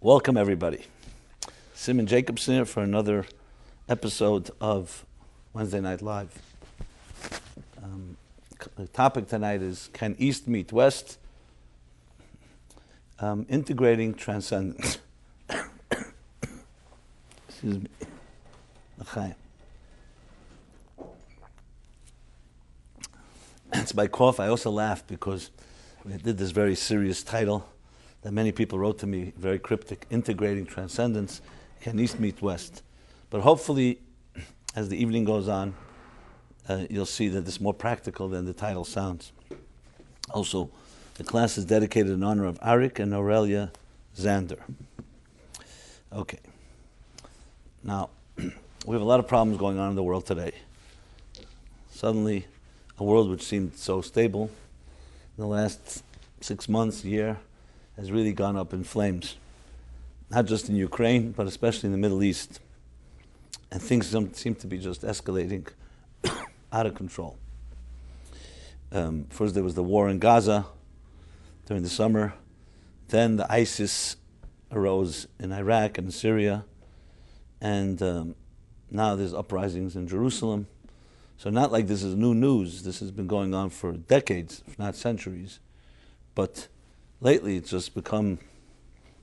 Welcome, everybody. Rabbi Jacobson here for another episode of Wednesday Night Live. The topic tonight is, can East meet West? Integrating Transcendent. Excuse me. L'chaim. It's my cough. I also laughed because we did this very serious title that many people wrote to me, very cryptic, Integrating Transcendence, Can East Meet West? But hopefully, as the evening goes on, you'll see that it's more practical than the title sounds. Also, the class is dedicated in honor of Arik and Aurelia Zander. Okay. Now, we have a lot of problems going on in the world today. Suddenly, a world which seemed so stable in the last 6 months, year, has really gone up in flames. Not just in Ukraine, but especially in the Middle East. And things seem to be just escalating out of control. First there was the war in Gaza during the summer. Then the ISIS arose in Iraq and Syria. And now there's uprisings in Jerusalem. So not like this is new news. This has been going on for decades, if not centuries. But lately it's just become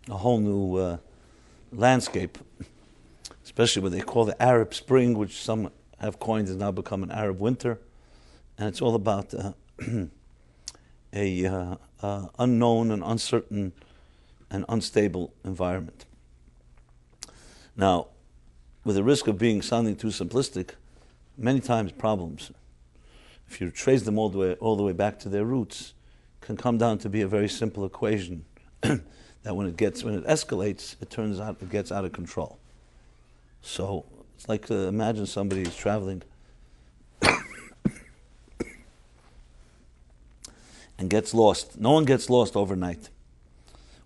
a whole new landscape, especially what they call the Arab Spring, which some have coined has now become an Arab Winter. And it's all about a unknown and uncertain and unstable environment. Now, with the risk of sounding too simplistic, many times problems, if you trace them all the way back to their roots, can come down to be a very simple equation that when it escalates, it turns out it gets out of control. So it's like imagine somebody is traveling and gets lost. No one gets lost overnight.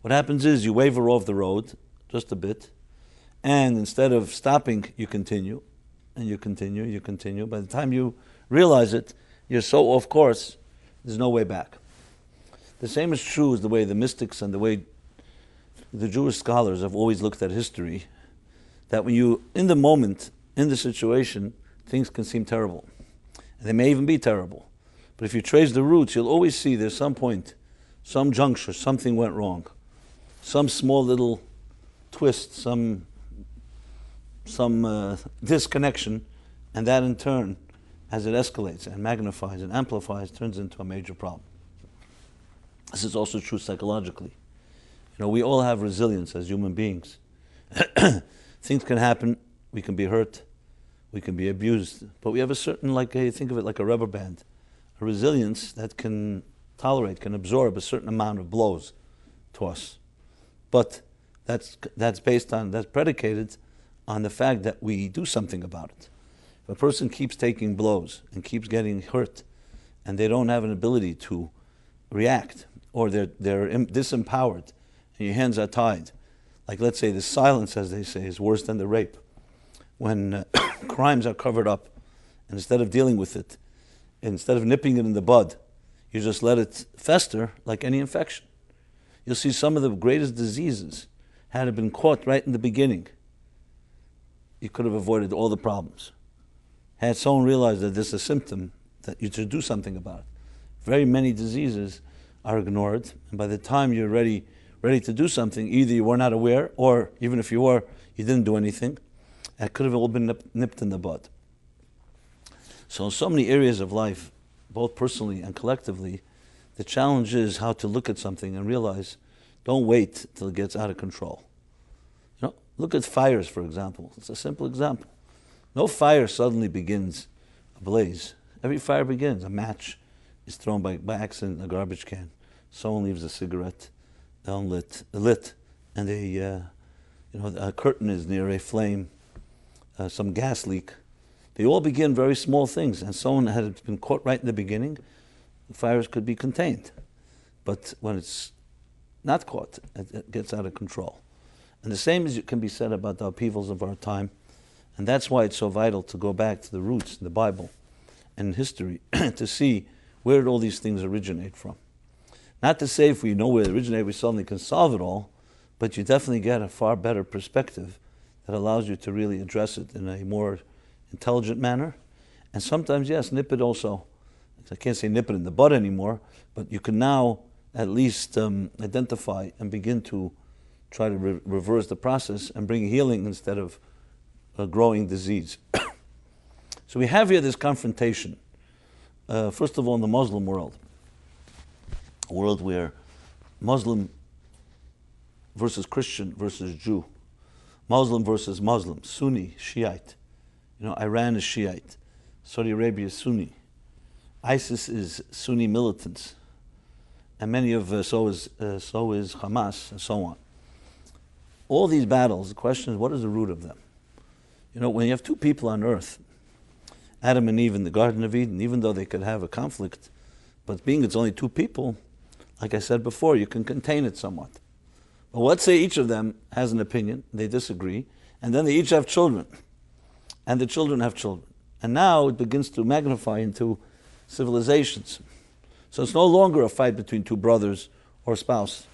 What happens is you waver off the road just a bit, and instead of stopping, you continue, and you continue, you continue. By the time you realize it, you're so off course, there's no way back. The same is true as the way the mystics and the way the Jewish scholars have always looked at history, that when you, in the moment, in the situation, things can seem terrible. And they may even be terrible. But if you trace the roots, you'll always see there's some point, some juncture, something went wrong. Some small little twist, some disconnection, and that in turn, as it escalates and magnifies and amplifies, turns into a major problem. This is also true psychologically. You know, we all have resilience as human beings. Things can happen, we can be hurt, we can be abused, but we have a certain, think of it like a rubber band, a resilience that can tolerate, can absorb a certain amount of blows to us. But that's predicated on the fact that we do something about it. If a person keeps taking blows and keeps getting hurt, and they don't have an ability to react, or they're disempowered, and your hands are tied. Like, let's say the silence, as they say, is worse than the rape. When crimes are covered up, and instead of dealing with it, instead of nipping it in the bud, you just let it fester like any infection. You'll see some of the greatest diseases, had it been caught right in the beginning, you could have avoided all the problems. Had someone realized that this is a symptom, that you should do something about it. Very many diseases are ignored, and by the time you're ready to do something, either you were not aware, or even if you were, you didn't do anything. It could have all been nipped in the bud. So in so many areas of life, both personally and collectively, the challenge is how to look at something and realize, don't wait till it gets out of control. You know, look at fires, for example. It's a simple example. No fire suddenly begins a blaze. Every fire begins. A match is thrown by accident in a garbage can. Someone leaves a cigarette unlit, and a curtain is near a flame, some gas leak. They all begin very small things, and someone had been caught right in the beginning, the fires could be contained. But when it's not caught, it gets out of control. And the same can be said about the upheavals of our time, and that's why it's so vital to go back to the roots in the Bible and in history to see where did all these things originate from. Not to say if we know where they originate, we suddenly can solve it all, but you definitely get a far better perspective that allows you to really address it in a more intelligent manner. And sometimes, yes, nip it also. I can't say nip it in the bud anymore, but you can now at least identify and begin to try to reverse the process and bring healing instead of growing disease. So we have here this confrontation. First of all, in the Muslim world, a world where Muslim versus Christian versus Jew, Muslim versus Muslim, Sunni, Shiite. Iran is Shiite, Saudi Arabia is Sunni, ISIS is Sunni militants, and many of so is Hamas, and so on. All these battles, the question is, what is the root of them? When you have two people on earth, Adam and Eve in the Garden of Eden, even though they could have a conflict, but being it's only two people, like I said before, you can contain it somewhat. But let's say each of them has an opinion, they disagree, and then they each have children, and the children have children. And now it begins to magnify into civilizations. So it's no longer a fight between two brothers or a spouse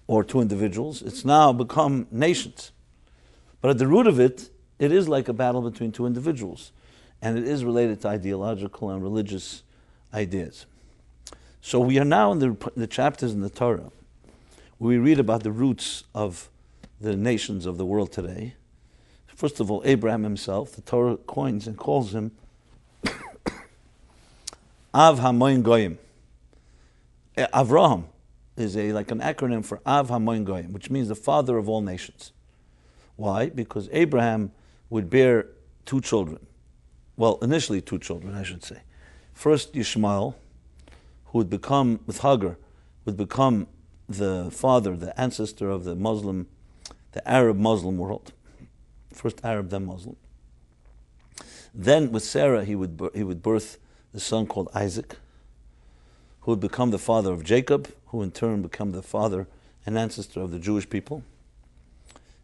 or two individuals. It's now become nations. But at the root of it, it is like a battle between two individuals. And it is related to ideological and religious ideas. So we are now in the chapters in the Torah where we read about the roots of the nations of the world today. First of all, Abraham himself, the Torah coins and calls him Av HaMoin Goyim. Avraham is like an acronym for Av HaMoin Goyim, which means the father of all nations. Why? Because Abraham would bear two children. Well, initially two children, I should say. First, Yishmael, who would become, with Hagar, would become the father, the ancestor of the Arab Muslim world. First Arab, then Muslim. Then with Sarah, he would birth the son called Isaac, who would become the father of Jacob, who in turn become the father and ancestor of the Jewish people.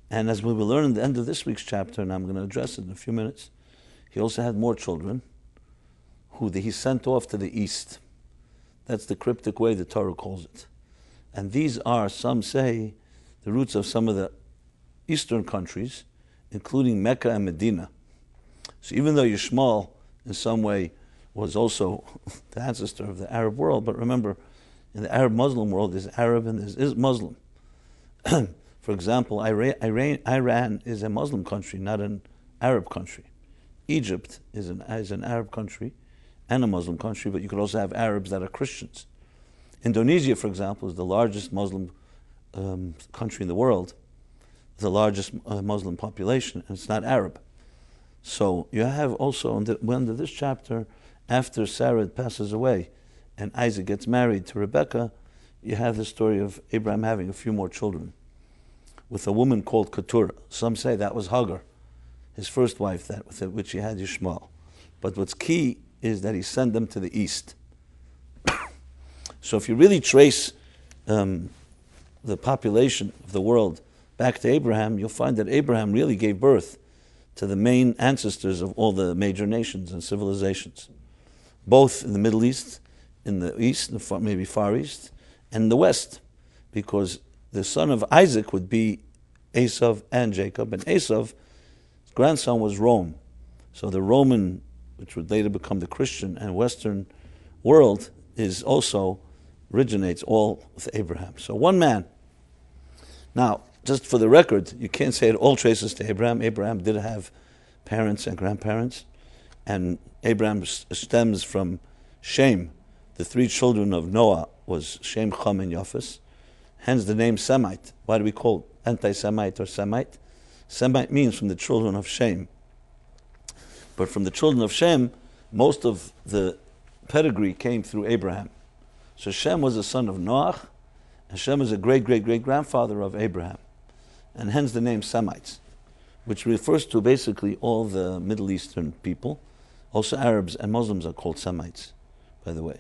And as we will learn at the end of this week's chapter, and I'm going to address it in a few minutes, he also had more children who he sent off to the east. That's the cryptic way the Torah calls it. And these are, some say, the roots of some of the eastern countries, including Mecca and Medina. So even though Yishmael, in some way, was also the ancestor of the Arab world, but remember, in the Arab Muslim world, there's Arab and there's Muslim. For example, Iran is a Muslim country, not an Arab country. Egypt is an Arab country and a Muslim country, but you could also have Arabs that are Christians. Indonesia, for example, is the largest Muslim country in the world, the largest Muslim population, and it's not Arab. So you have also, under this chapter, after Sarah passes away and Isaac gets married to Rebekah, you have the story of Abraham having a few more children with a woman called Keturah. Some say that was Hagar, his first wife, with which he had Yishmael. But what's key is that he sent them to the east. So if you really trace the population of the world back to Abraham, you'll find that Abraham really gave birth to the main ancestors of all the major nations and civilizations, both in the Middle East, in the East, maybe Far East, and the West, because the son of Isaac would be Esav and Jacob, and Esav's grandson was Rome. So the Roman, which would later become the Christian and Western world, originates all with Abraham. So one man. Now, just for the record, you can't say it all traces to Abraham. Abraham did have parents and grandparents, and Abraham stems from Shem. The three children of Noah was Shem, Cham, and Yafes. Hence the name Semite. Why do we call it anti-Semite or Semite? Semite means from the children of Shem. But from the children of Shem, most of the pedigree came through Abraham. So Shem was the son of Noah, and Shem is a great-great-great-grandfather of Abraham. And hence the name Semites, which refers to basically all the Middle Eastern people. Also Arabs and Muslims are called Semites, by the way,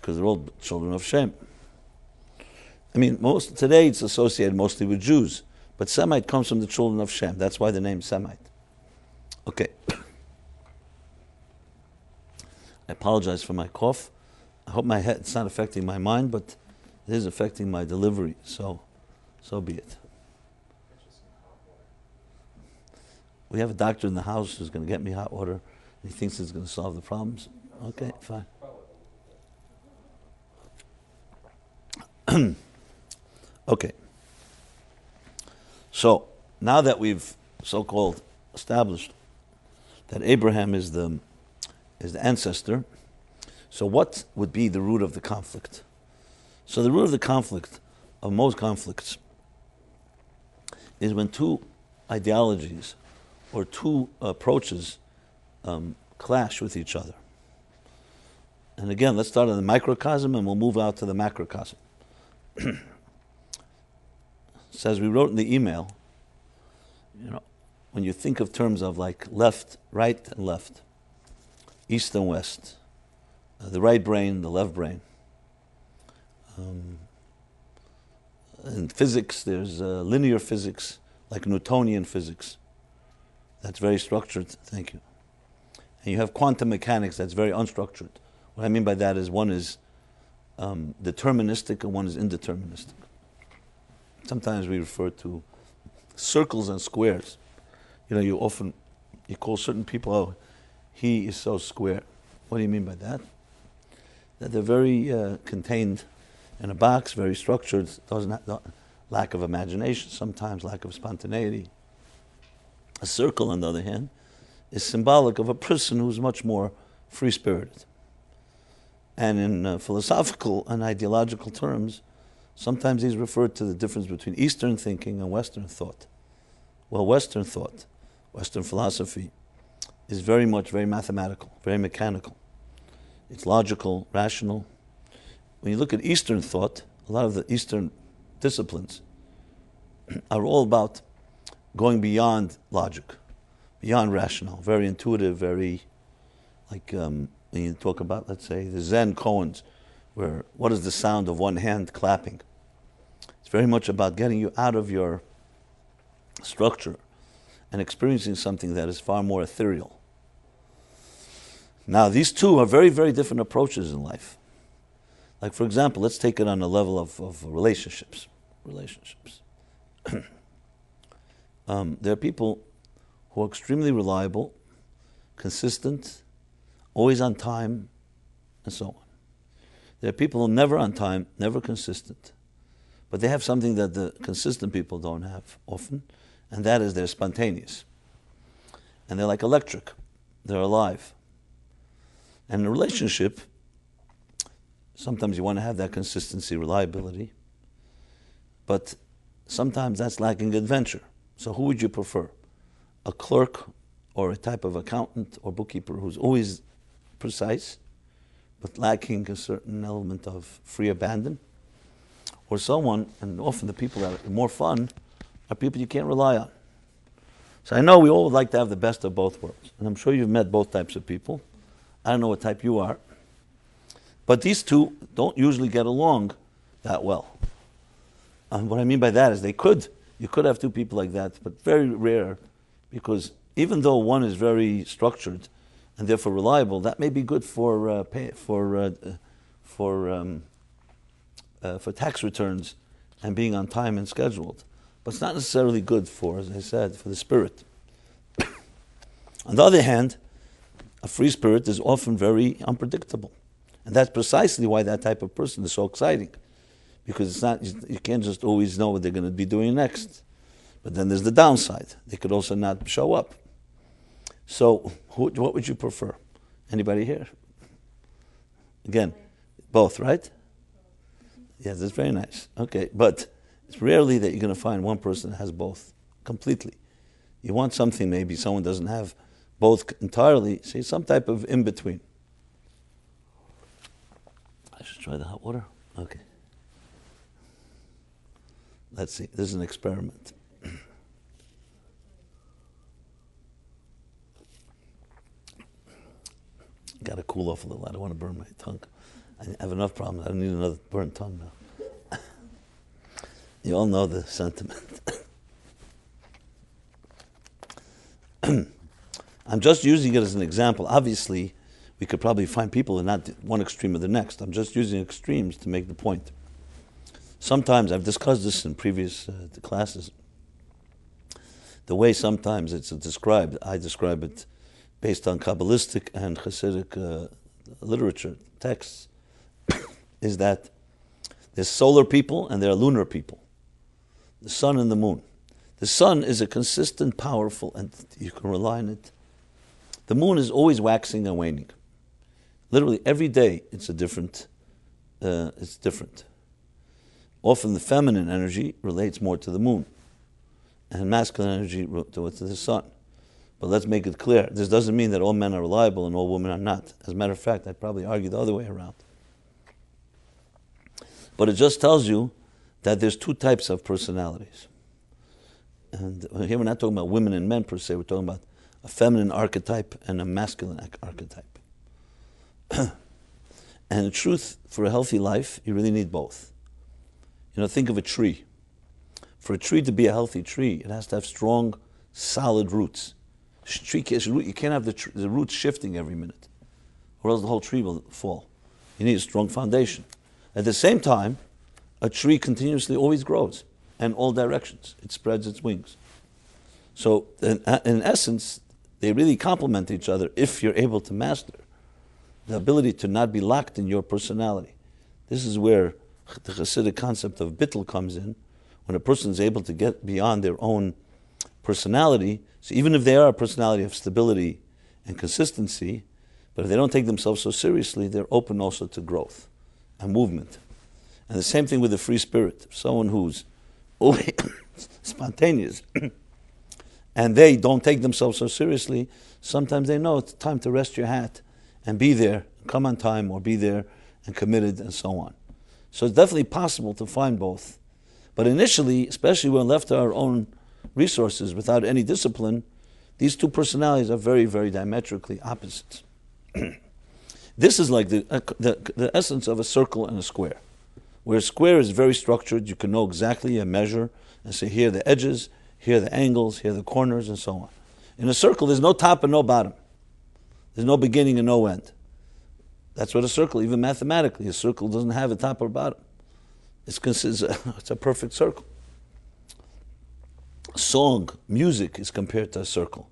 because they're all children of Shem. I mean, today it's associated mostly with Jews, but Semite comes from the children of Shem. That's why the name Semite. Okay. I apologize for my cough. I hope it's not affecting my mind, but it is affecting my delivery, so be it. We have a doctor in the house who's going to get me hot water. And he thinks it's going to solve the problems. Okay, fine. Okay. So, now that we've so-called established that Abraham is the ancestor, so what would be the root of the conflict? So the root of the conflict, of most conflicts, is when two ideologies or two approaches clash with each other. And again, let's start in the microcosm and we'll move out to the macrocosm. So as we wrote in the email, when you think of terms of like left, right and left, east and west, the right brain, the left brain. In physics, there's linear physics, like Newtonian physics. That's very structured, thank you. And you have quantum mechanics that's very unstructured. What I mean by that is one is deterministic and one is indeterministic. Sometimes we refer to circles and squares. You call certain people, oh, he is so square. What do you mean by that? That they're very contained in a box, very structured, lack of imagination, sometimes lack of spontaneity. A circle, on the other hand, is symbolic of a person who's much more free-spirited. And in philosophical and ideological terms, sometimes he's referred to the difference between Eastern thinking and Western thought. Well, Western thought, Western philosophy, is very mathematical, very mechanical. It's logical, rational. When you look at Eastern thought, a lot of the Eastern disciplines are all about going beyond logic, beyond rational, very intuitive, very, like when you talk about, let's say, the Zen koans, where what is the sound of one hand clapping? It's very much about getting you out of your structure and experiencing something that is far more ethereal. Now, these two are very, very different approaches in life. Like, for example, let's take it on the level of relationships. There are people who are extremely reliable, consistent, always on time, and so on. There are people who are never on time, never consistent, but they have something that the consistent people don't have often, and that is they're spontaneous. And they're like electric. They're alive. And in a relationship, sometimes you want to have that consistency, reliability, but sometimes that's lacking adventure. So who would you prefer? A clerk or a type of accountant or bookkeeper who's always precise, but lacking a certain element of free abandon? Or someone, and often the people that are more fun, are people you can't rely on. So I know we all would like to have the best of both worlds, and I'm sure you've met both types of people. I don't know what type you are, but these two don't usually get along that well. And what I mean by that is you could have two people like that, but very rare, because even though one is very structured and therefore reliable, that may be good for tax returns and being on time and scheduled. But it's not necessarily good for, as I said, for the spirit. On the other hand, a free spirit is often very unpredictable. And that's precisely why that type of person is so exciting. Because it's not, you can't just always know what they're going to be doing next. But then there's the downside. They could also not show up. So what would you prefer? Anybody here? Again, both, right? Yes, that's very nice. Okay, but it's rarely that you're going to find one person that has both completely. You want something, maybe someone doesn't have both entirely, say some type of in-between. I should try the hot water. Okay. Let's see, this is an experiment. Got to cool off a little. I don't want to burn my tongue. I have enough problems. I don't need another burnt tongue now. You all know the sentiment. I'm just using it as an example. Obviously, we could probably find people in not one extreme or the next. I'm just using extremes to make the point. Sometimes, I've discussed this in previous classes, The way sometimes it's described, I describe it based on Kabbalistic and Hasidic literature, texts, is that there's solar people and there are lunar people. The sun and the moon. The sun is a consistent, powerful entity. You can rely on it. The moon is always waxing and waning. Literally every day it's different. Often the feminine energy relates more to the moon and masculine energy to the sun. But let's make it clear, this doesn't mean that all men are reliable and all women are not. As a matter of fact, I'd probably argue the other way around. But it just tells you that there's two types of personalities. And here we're not talking about women and men per se, we're talking about a feminine archetype and a masculine archetype. And in truth, for a healthy life, you really need both. Think of a tree. For a tree to be a healthy tree, it has to have strong, solid roots. You can't have the roots shifting every minute, or else the whole tree will fall. You need a strong foundation. At the same time, a tree continuously always grows in all directions. It spreads its wings. So in essence, they really complement each other if you're able to master the ability to not be locked in your personality. This is where the Hasidic concept of bittul comes in, when a person is able to get beyond their own personality. So even if they are a personality of stability and consistency, but if they don't take themselves so seriously, they're open also to growth and movement. And the same thing with the free spirit. Someone who's always spontaneous and they don't take themselves so seriously, sometimes they know it's time to rest your hat and be there, come on time, or be there and committed and so on. So it's definitely possible to find both. But initially, especially when left to our own resources without any discipline, these two personalities are very, very diametrically opposites. This is like the essence of a circle and a square. Where a square is very structured, you can know exactly and measure and say, here are the edges, here are the angles, here are the corners, and so on. In a circle, there's no top and no bottom. There's no beginning and no end. That's what a circle, even mathematically, a circle doesn't have a top or bottom. It's a perfect circle. Song, music is compared to a circle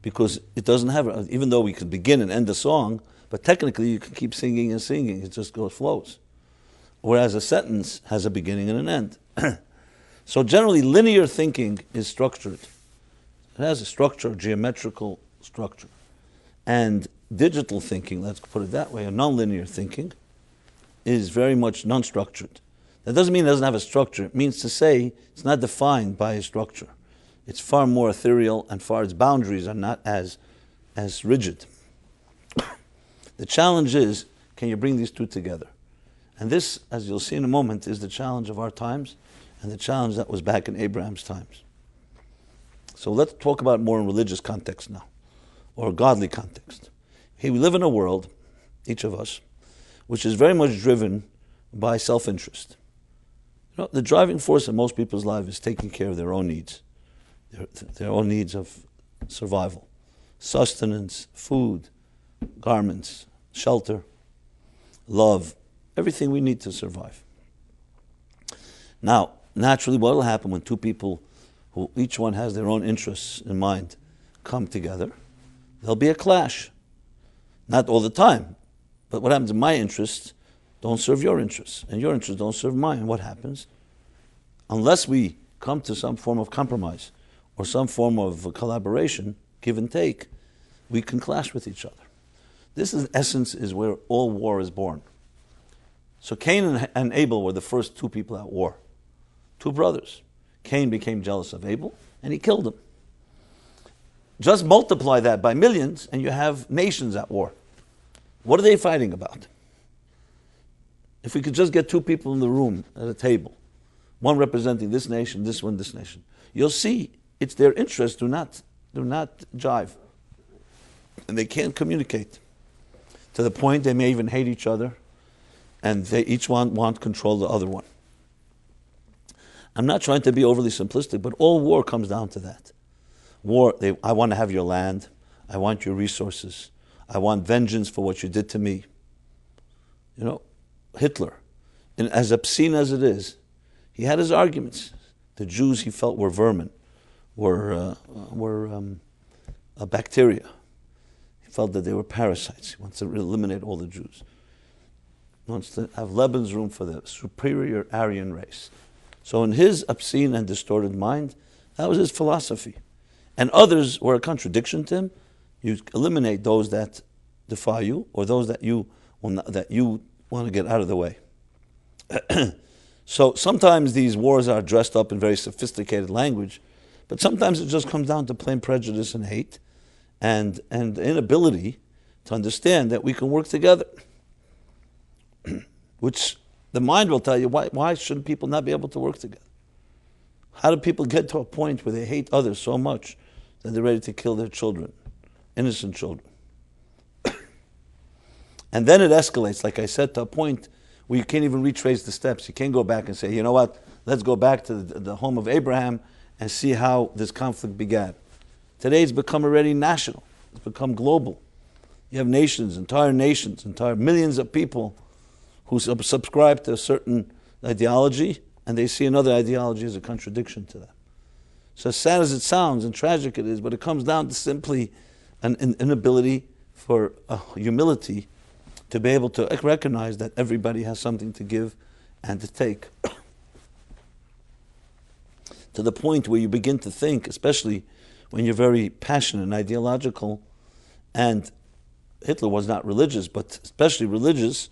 because it doesn't have, even though we could begin and end a song, but technically you can keep singing and singing, it just flows. Whereas a sentence has a beginning and an end. So generally linear thinking is structured. It has a structure, geometrical structure. And digital thinking, let's put it that way, or nonlinear thinking, is very much non-structured. That doesn't mean it doesn't have a structure. It means to say it's not defined by a structure. It's far more ethereal and its boundaries are not as rigid. The challenge is, can you bring these two together? And this, as you'll see in a moment, is the challenge of our times and the challenge that was back in Abraham's times. So let's talk about more in religious context now, or godly context. Here we live in a world, each of us, which is very much driven by self-interest. The driving force in most people's lives is taking care of their own needs, their own needs of survival, sustenance, food, garments, shelter, love, everything we need to survive. Now, naturally, what will happen when two people who each one has their own interests in mind come together? There'll be a clash. Not all the time, but what happens in my interests don't serve your interests, and your interests don't serve mine. What happens? Unless we come to some form of compromise or some form of collaboration, give and take, we can clash with each other. This, in essence, is where all war is born. So Cain and Abel were the first two people at war. Two brothers. Cain became jealous of Abel, and he killed him. Just multiply that by millions, and you have nations at war. What are they fighting about? If we could just get two people in the room at a table, one representing this nation, this one, this nation, you'll see it's their interests do not jive. And they can't communicate. To the point they may even hate each other, and they each want control of the other one. I'm not trying to be overly simplistic, but all war comes down to that. War, I want to have your land, I want your resources, I want vengeance for what you did to me. Hitler, and as obscene as it is, he had his arguments. The Jews he felt were vermin, were a bacteria. He felt that they were parasites. He wants to eliminate all the Jews. He wants to have Lebensraum for the superior Aryan race. So in his obscene and distorted mind, that was his philosophy. And others were a contradiction to him. You eliminate those that defy you, or those that you want to get out of the way. So sometimes these wars are dressed up in very sophisticated language, but sometimes it just comes down to plain prejudice and hate, and the inability to understand that we can work together. Which the mind will tell you, why shouldn't people not be able to work together? How do people get to a point where they hate others so much that they're ready to kill their children, innocent children? And then it escalates, like I said, to a point where you can't even retrace the steps. You can't go back and say, you know what, let's go back to the home of Abraham and see how this conflict began. Today it's become already national. It's become global. You have nations, entire millions of people who subscribe to a certain ideology, and they see another ideology as a contradiction to that. So as sad as it sounds and tragic it is, but it comes down to simply an inability for humility to be able to recognize that everybody has something to give and to take. To the point where you begin to think, especially when you're very passionate and ideological, and Hitler was not religious, but especially religious,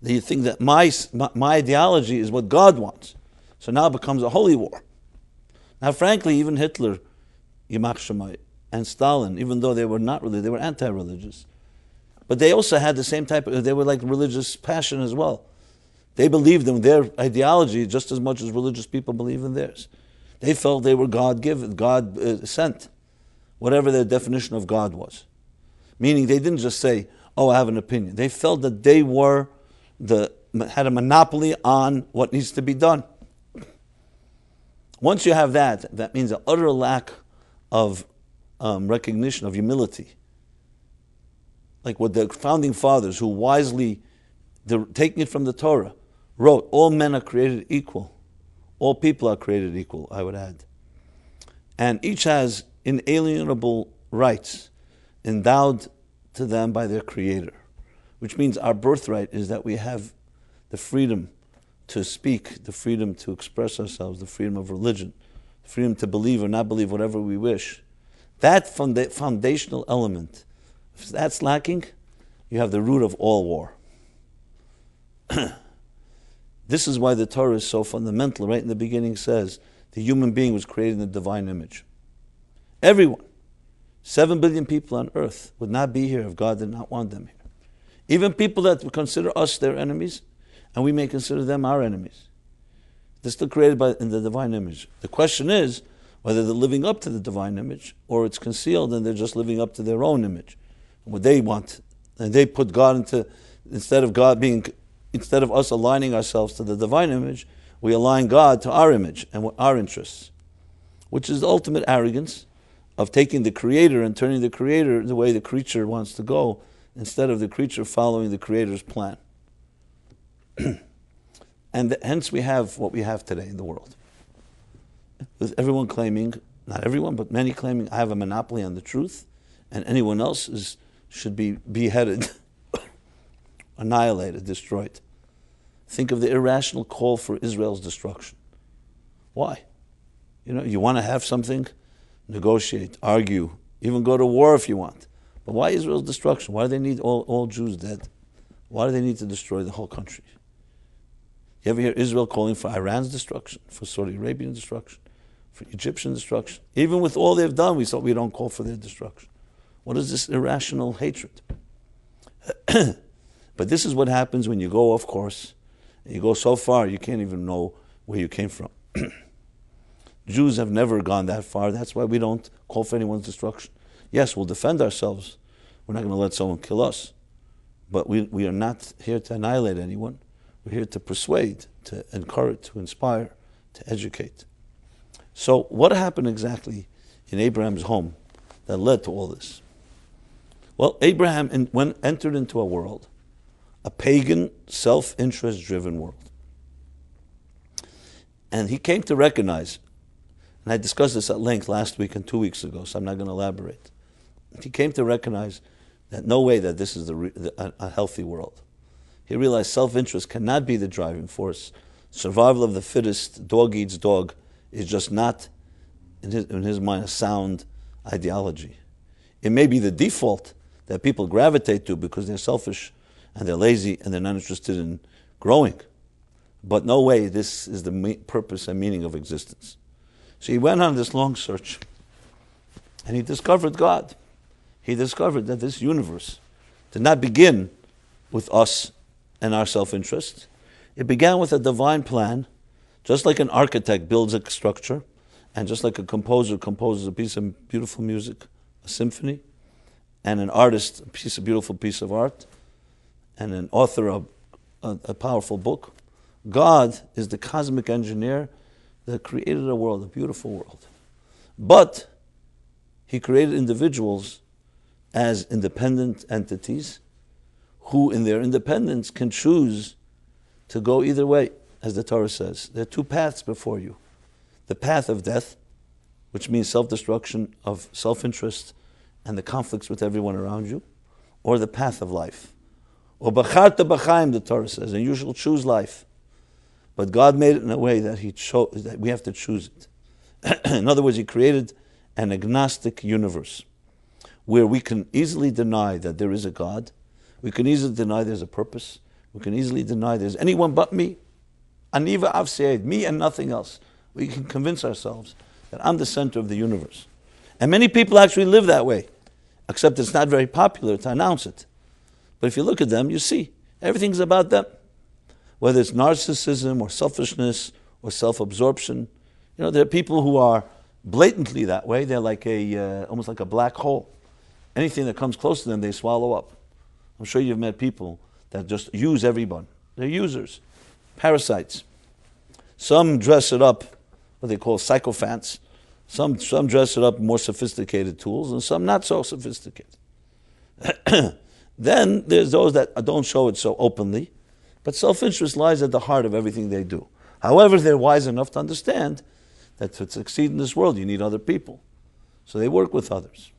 that you think that my ideology is what God wants. So now it becomes a holy war. Now frankly, even Hitler, Yimach Shemai, and Stalin, even though they were not religious, they were anti-religious. But they also had the same they were like religious passion as well. They believed in their ideology just as much as religious people believe in theirs. They felt they were God-given, God sent, whatever their definition of God was. Meaning they didn't just say, oh, I have an opinion. They felt that they had a monopoly on what needs to be done. Once you have that, that means an utter lack of recognition of humility. Like what the founding fathers, who wisely, taking it from the Torah, wrote, all men are created equal. All people are created equal, I would add. And each has inalienable rights endowed to them by their Creator. Which means our birthright is that we have the freedom to speak, the freedom to express ourselves, the freedom of religion, the freedom to believe or not believe whatever we wish. That foundational element, if that's lacking, you have the root of all war. This is why the Torah is so fundamental. Right in the beginning says, the human being was created in the divine image. Everyone, 7 billion people on earth, would not be here if God did not want them here. Even people that consider us their enemies, and we may consider them our enemies. They're still created in the divine image. The question is whether they're living up to the divine image, or it's concealed and they're just living up to their own image, what they want. And they put God into, instead of us aligning ourselves to the divine image, we align God to our image and our interests, which is the ultimate arrogance of taking the Creator and turning the Creator the way the creature wants to go, instead of the creature following the Creator's plan. And hence we have what we have today in the world. With everyone claiming, not everyone, but many claiming, I have a monopoly on the truth, and anyone else should be beheaded, annihilated, destroyed. Think of the irrational call for Israel's destruction. Why? You want to have something, negotiate, argue, even go to war if you want. But why Israel's destruction? Why do they need all Jews dead? Why do they need to destroy the whole country? You ever hear Israel calling for Iran's destruction, for Saudi Arabian destruction, for Egyptian destruction? Even with all they've done, we don't call for their destruction. What is this irrational hatred? But this is what happens when you go off course. You go so far, you can't even know where you came from. Jews have never gone that far. That's why we don't call for anyone's destruction. Yes, we'll defend ourselves. We're not going to let someone kill us. But we are not here to annihilate anyone. We're here to persuade, to encourage, to inspire, to educate. So what happened exactly in Abraham's home that led to all this? Well, Abraham entered into a world, a pagan, self-interest driven world. And he came to recognize And I discussed this at length last week and 2 weeks ago, so I'm not going to elaborate. He came to recognize that no way that this is a healthy world. He realized self-interest cannot be the driving force. Survival of the fittest, dog eats dog, is just not, in his mind, a sound ideology. It may be the default that people gravitate to because they're selfish and they're lazy and they're not interested in growing. But no way this is the purpose and meaning of existence. So he went on this long search and he discovered God. He discovered that this universe did not begin with us and our self-interest. It began with a divine plan, just like an architect builds a structure, and just like a composer composes a piece of beautiful music, a symphony, and an artist a beautiful piece of art, and an author a powerful book. God is the cosmic engineer that created a world, a beautiful world. But he created individuals as independent entities who in their independence can choose to go either way, as the Torah says. There are two paths before you. The path of death, which means self-destruction of self-interest and the conflicts with everyone around you, or the path of life. Or b'charta b'chaim, the Torah says, and you shall choose life. But God made it in a way that that we have to choose it. In other words, he created an agnostic universe where we can easily deny that there is a God. We can easily deny there's a purpose. We can easily deny there's anyone but me. Aniva avseid, me and nothing else. We can convince ourselves that I'm the center of the universe. And many people actually live that way, except it's not very popular to announce it. But if you look at them, you see, everything's about them. Whether it's narcissism or selfishness or self-absorption. You know, there are people who are blatantly that way. They're like almost like a black hole. Anything that comes close to them, they swallow up. I'm sure you've met people that just use everyone. They're users, parasites. Some dress it up, what they call sycophants. Some dress it up more sophisticated tools, and some not so sophisticated. Then there's those that don't show it so openly, but self-interest lies at the heart of everything they do. However, they're wise enough to understand that to succeed in this world, you need other people. So they work with others.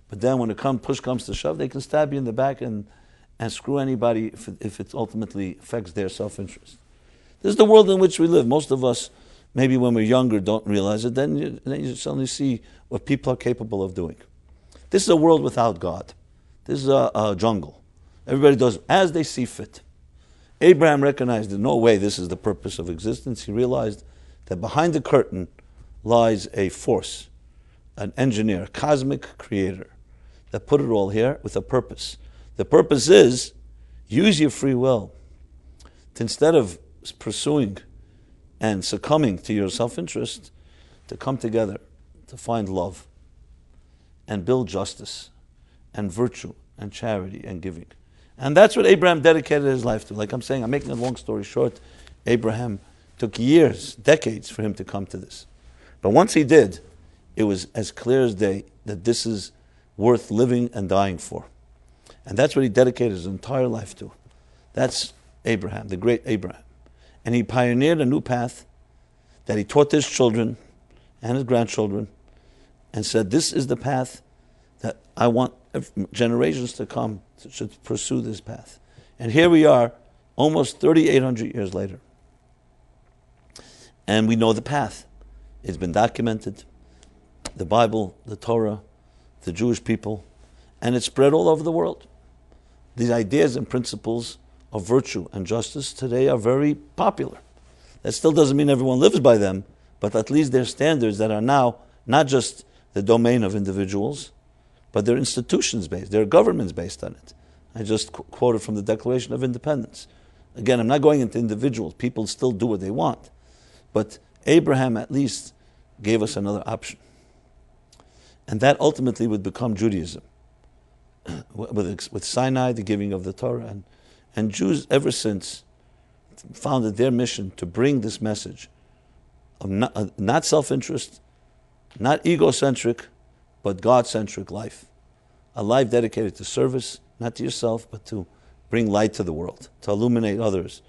But then when push comes to shove, they can stab you in the back and screw anybody if it ultimately affects their self-interest. This is the world in which we live. Most of us, maybe when we're younger, don't realize it. Then you suddenly see what people are capable of doing. This is a world without God. This is a jungle. Everybody does as they see fit. Abraham recognized in no way this is the purpose of existence. He realized that behind the curtain lies a force, an engineer, a cosmic creator that put it all here with a purpose. The purpose is use your free will to, instead of pursuing and succumbing to your self-interest, to come together, to find love and build justice and virtue and charity and giving. And that's what Abraham dedicated his life to. Like I'm saying, I'm making a long story short. Abraham took years, decades for him to come to this. But once he did, it was as clear as day that this is worth living and dying for. And that's what he dedicated his entire life to. That's Abraham, the great Abraham. And he pioneered a new path that he taught his children and his grandchildren and said, this is the path that I want generations to come to pursue this path. And here we are, almost 3,800 years later. And we know the path. It's been documented. The Bible, the Torah, the Jewish people, and it's spread all over the world. These ideas and principles of virtue and justice today are very popular. That still doesn't mean everyone lives by them, but at least they're standards that are now not just the domain of individuals, but they're institutions based, they're governments based on it. I just quoted from the Declaration of Independence. Again, I'm not going into individuals. People still do what they want. But Abraham at least gave us another option. And that ultimately would become Judaism. With Sinai, the giving of the Torah. And Jews ever since founded their mission to bring this message of not self-interest, not egocentric, but God-centric life. A life dedicated to service, not to yourself, but to bring light to the world, to illuminate others,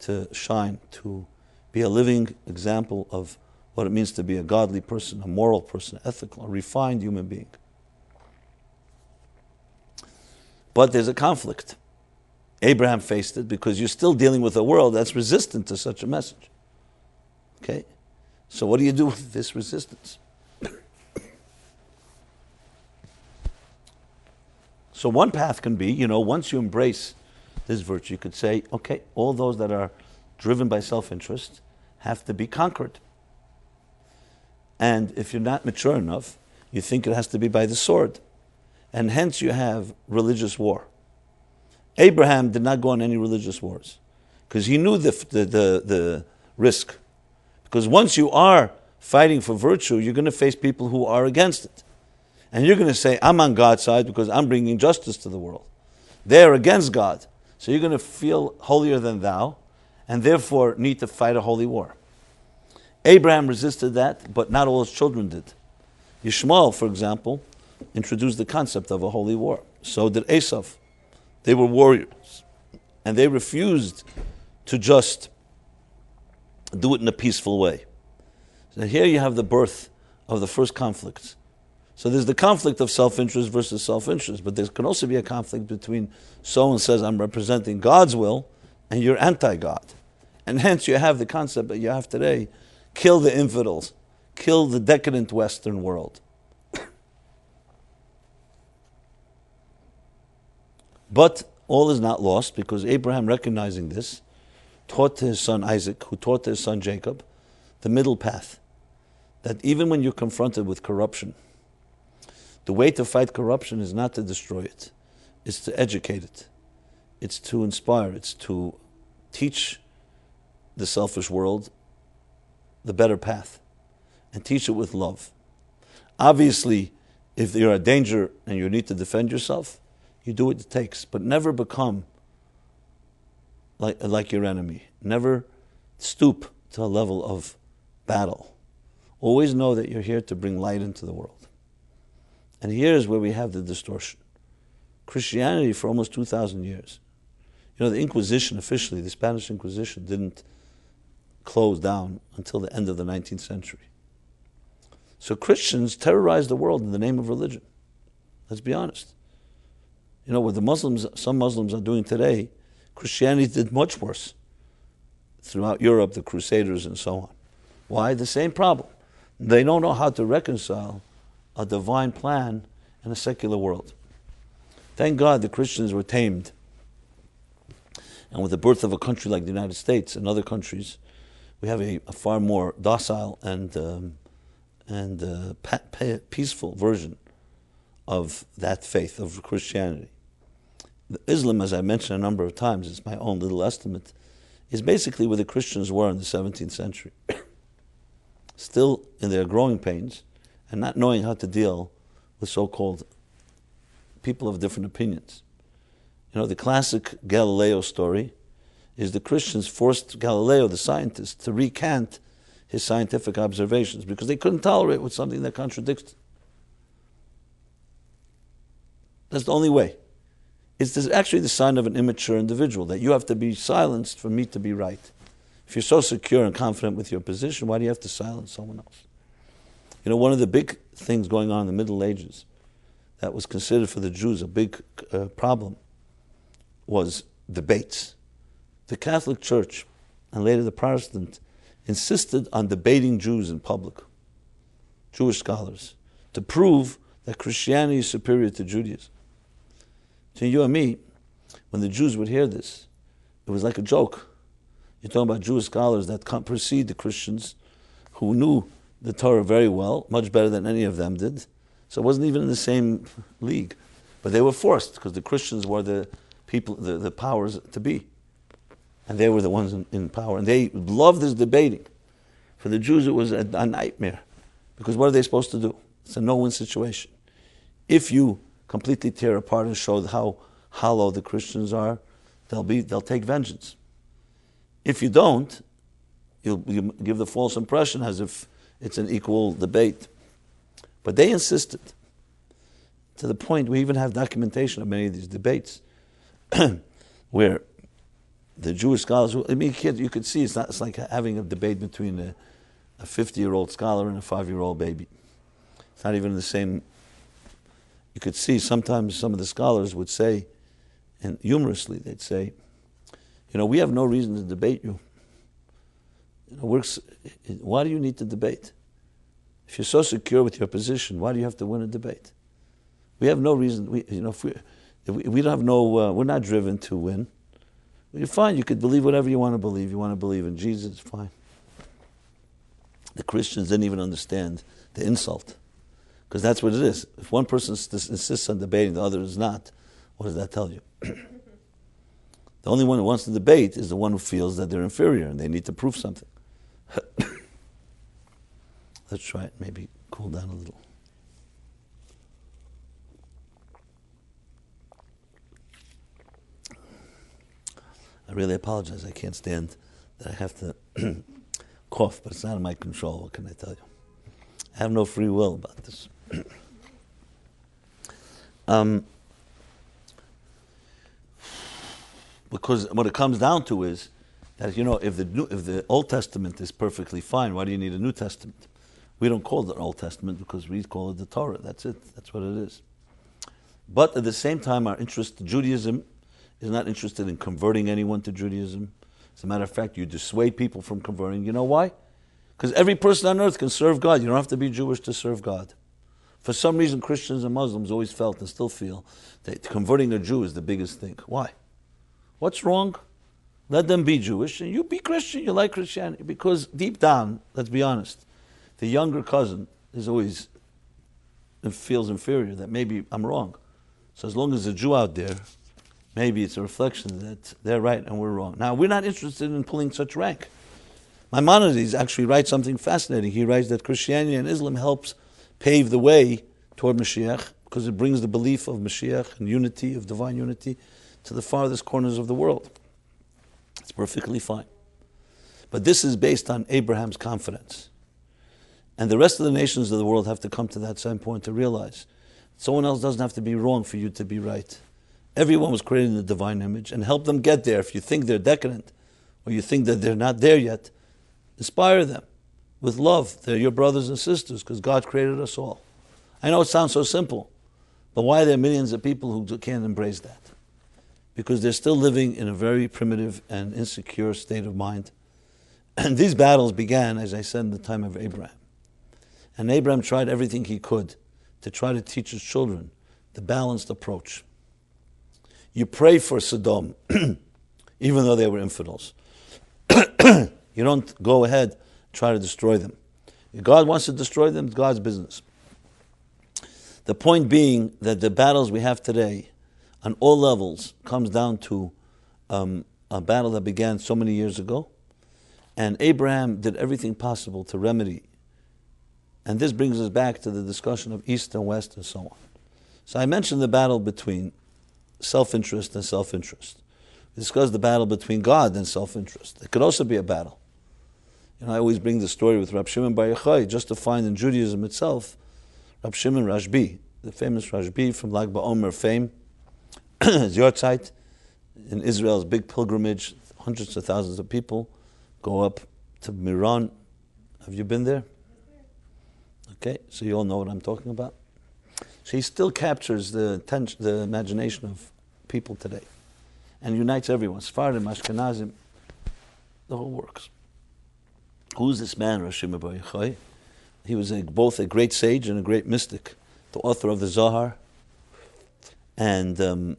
to shine, to be a living example of what it means to be a godly person, a moral person, ethical, a refined human being. But there's a conflict. Abraham faced it because you're still dealing with a world that's resistant to such a message. Okay? So what do you do with this resistance? So one path can be, once you embrace this virtue, you could say, okay, all those that are driven by self-interest have to be conquered. And if you're not mature enough, you think it has to be by the sword. And hence you have religious war. Abraham did not go on any religious wars because he knew the risk. Because once you are fighting for virtue, you're going to face people who are against it. And you're going to say, I'm on God's side because I'm bringing justice to the world. They're against God. So you're going to feel holier than thou and therefore need to fight a holy war. Abraham resisted that, but not all his children did. Yishmael, for example, introduced the concept of a holy war. So did Esav. They were warriors. And they refused to just do it in a peaceful way. So here you have the birth of the first conflicts. So there's the conflict of self-interest versus self-interest, but there can also be a conflict between someone says, I'm representing God's will, and you're anti-God. And hence you have the concept that you have today, kill the infidels, kill the decadent Western world. But all is not lost, because Abraham, recognizing this, taught to his son Isaac, who taught to his son Jacob, the middle path. That even when you're confronted with corruption, the way to fight corruption is not to destroy it. It's to educate it. It's to inspire. It's to teach the selfish world the better path. And teach it with love. Obviously, if you're a danger and you need to defend yourself, you do what it takes. But never become like your enemy. Never stoop to a level of battle. Always know that you're here to bring light into the world. And here's where we have the distortion. Christianity for almost 2,000 years. The Inquisition officially, the Spanish Inquisition, didn't close down until the end of the 19th century. So Christians terrorized the world in the name of religion. Let's be honest. What some Muslims are doing today, Christianity did much worse throughout Europe, the Crusaders and so on. Why? The same problem. They don't know how to reconcile a divine plan in a secular world. Thank God the Christians were tamed. And with the birth of a country like the United States and other countries, we have a far more docile and peaceful version of that faith, of Christianity. Islam, as I mentioned a number of times, it's my own little estimate, is basically where the Christians were in the 17th century. Still in their growing pains and not knowing how to deal with so-called people of different opinions. The classic Galileo story is the Christians forced Galileo, the scientist, to recant his scientific observations because they couldn't tolerate with something that contradicts. That's the only way. It's actually the sign of an immature individual, that you have to be silenced for me to be right. If you're so secure and confident with your position, why do you have to silence someone else? One of the big things going on in the Middle Ages that was considered for the Jews a big problem was debates. The Catholic Church, and later the Protestant, insisted on debating Jews in public, Jewish scholars, to prove that Christianity is superior to Judaism. To you and me, when the Jews would hear this, it was like a joke. You're talking about Jewish scholars that precede the Christians who knew the Torah very well, much better than any of them did. So it wasn't even in the same league. But they were forced because the Christians were the people, the powers to be. And they were the ones in power. And they loved this debating. For the Jews, it was a nightmare. Because what are they supposed to do? It's a no-win situation. If you completely tear apart and show how hollow the Christians are, they'll take vengeance. If you don't, you'll give the false impression as if it's an equal debate. But they insisted, to the point we even have documentation of many of these debates, where the Jewish scholars, you could see it's like having a debate between a 50-year-old scholar and a 5-year-old baby. It's not even the same. You could see sometimes some of the scholars would say, and humorously they'd say, we have no reason to debate you. Why do you need to debate? If you're so secure with your position, why do you have to win a debate? We have no reason. We don't have no. We're not driven to win. You're fine. You could believe whatever you want to believe. You want to believe in Jesus, fine. The Christians didn't even understand the insult, because that's what it is. If one person insists on debating, the other is not. What does that tell you? The only one who wants to debate is the one who feels that they're inferior and they need to prove something. Let's try it. Maybe cool down a little. I really apologize. I can't stand that I have to cough, but it's not in my control. What can I tell you? I have no free will about this. Because what it comes down to is that, if the Old Testament is perfectly fine, why do you need a New Testament? We don't call it the Old Testament because we call it the Torah. That's it. That's what it is. But at the same time, our interest in Judaism is not interested in converting anyone to Judaism. As a matter of fact, you dissuade people from converting. You know why? Because every person on earth can serve God. You don't have to be Jewish to serve God. For some reason, Christians and Muslims always felt and still feel that converting a Jew is the biggest thing. Why? What's wrong? Let them be Jewish and you be Christian. You like Christianity. Because deep down, let's be honest, the younger cousin is always feels inferior, that maybe I'm wrong. So as long as there's a Jew out there, maybe it's a reflection that they're right and we're wrong. Now, we're not interested in pulling such rank. Maimonides actually writes something fascinating. He writes that Christianity and Islam helps pave the way toward Mashiach because it brings the belief of Mashiach and unity, of divine unity, to the farthest corners of the world. It's perfectly fine. But this is based on Abraham's confidence. And the rest of the nations of the world have to come to that same point to realize someone else doesn't have to be wrong for you to be right. Everyone was created in the divine image, and help them get there. If you think they're decadent or you think that they're not there yet, inspire them with love. They're your brothers and sisters because God created us all. I know it sounds so simple, but why are there millions of people who can't embrace that? Because they're still living in a very primitive and insecure state of mind. And these battles began, as I said, in the time of Abraham. And Abraham tried everything he could to try to teach his children the balanced approach. You pray for Sodom, even though they were infidels. You don't go ahead and try to destroy them. If God wants to destroy them, it's God's business. The point being that the battles we have today, on all levels, comes down to a battle that began so many years ago, and Abraham did everything possible to remedy. And this brings us back to the discussion of East and West and so on. So I mentioned the battle between self-interest and self-interest. We discussed the battle between God and self-interest. It could also be a battle. I always bring the story with Rabbi Shimon Bar Yochai, just to find in Judaism itself, Rabbi Shimon Rashbi, the famous Rashbi from Lag BaOmer fame, his Yortzeit in Israel's big pilgrimage, hundreds of thousands of people go up to Miran. Have you been there? Okay, so you all know what I'm talking about. So he still captures the imagination of people today and unites everyone. Sephardim, Ashkenazim, the whole works. Who's this man, Rabbi Shimon Bar Yochai? He was both a great sage and a great mystic, the author of the Zohar. And there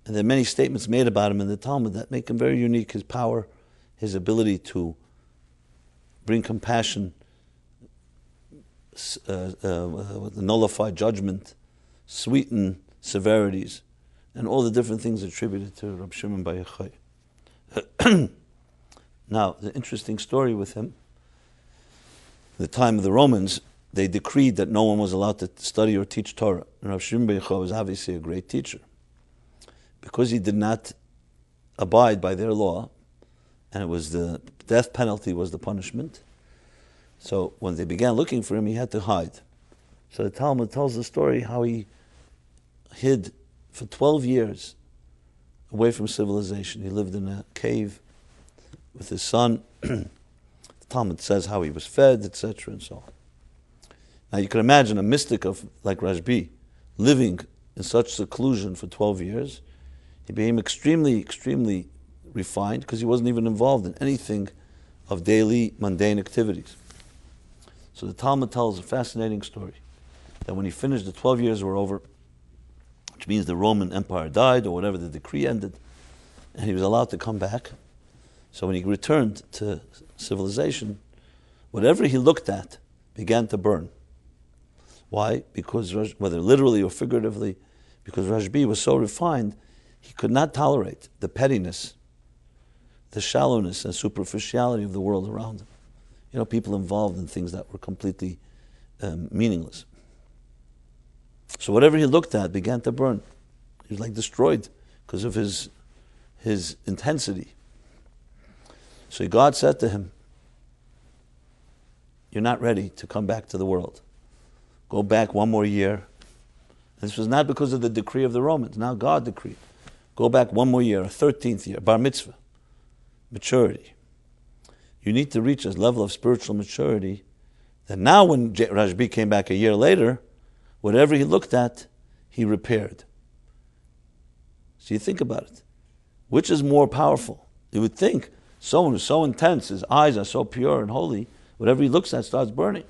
are many statements made about him in the Talmud that make him very unique. His power, his ability to bring compassion, nullify judgment, sweeten severities, and all the different things attributed to Rabbi Shimon Bar Yochai. Now, the interesting story with him, the time of the Romans, they decreed that no one was allowed to study or teach Torah. And Rabbi Shimon Bar Yochai was obviously a great teacher. Because he did not abide by their law, and it was the death penalty was the punishment. So when they began looking for him, he had to hide. So the Talmud tells the story how he hid for 12 years away from civilization. He lived in a cave with his son. The Talmud says how he was fed, etc., and so on. Now you can imagine a mystic like Rashbi living in such seclusion for 12 years. He became extremely, extremely refined because he wasn't even involved in anything of daily mundane activities. So the Talmud tells a fascinating story that when he finished, the 12 years were over, which means the Roman Empire died or whatever, the decree ended, and he was allowed to come back. So when he returned to civilization, whatever he looked at began to burn. Why? Because, whether literally or figuratively, because Rashbi was so refined, he could not tolerate the pettiness, the shallowness and superficiality of the world around him. You know, people involved in things that were completely meaningless. So whatever he looked at began to burn. He was like destroyed because of his intensity. So God said to him, "You're not ready to come back to the world. Go back one more year." And this was not because of the decree of the Romans. Now God decreed. Go back one more year, a 13th year, bar mitzvah, maturity. You need to reach a level of spiritual maturity that now when Rashbi came back a year later, whatever he looked at, he repaired. So you think about it. Which is more powerful? You would think someone who's so intense, his eyes are so pure and holy, whatever he looks at starts burning.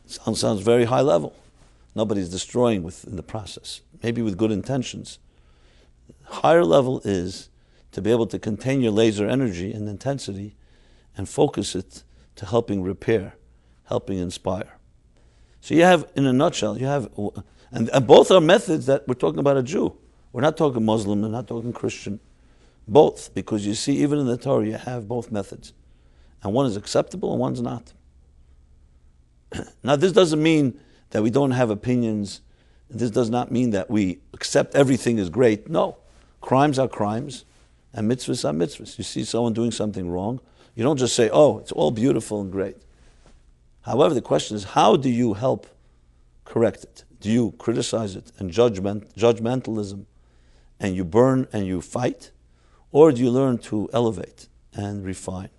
Sounds very high level. Nobody's destroying in the process. Maybe with good intentions. Higher level is to be able to contain your laser energy and intensity and focus it to helping repair, helping inspire. So you have, in a nutshell, and both are methods that we're talking about a Jew. We're not talking Muslim, we're not talking Christian. Both, because you see, even in the Torah, you have both methods. And one is acceptable and one's not. Now, this doesn't mean that we don't have opinions. This does not mean that we accept everything as great. No. Crimes are crimes, and mitzvahs are mitzvahs. You see someone doing something wrong, you don't just say, "Oh, it's all beautiful and great." However, the question is, how do you help correct it? Do you criticize it and judgmentalism, and you burn and you fight? Or do you learn to elevate and refine?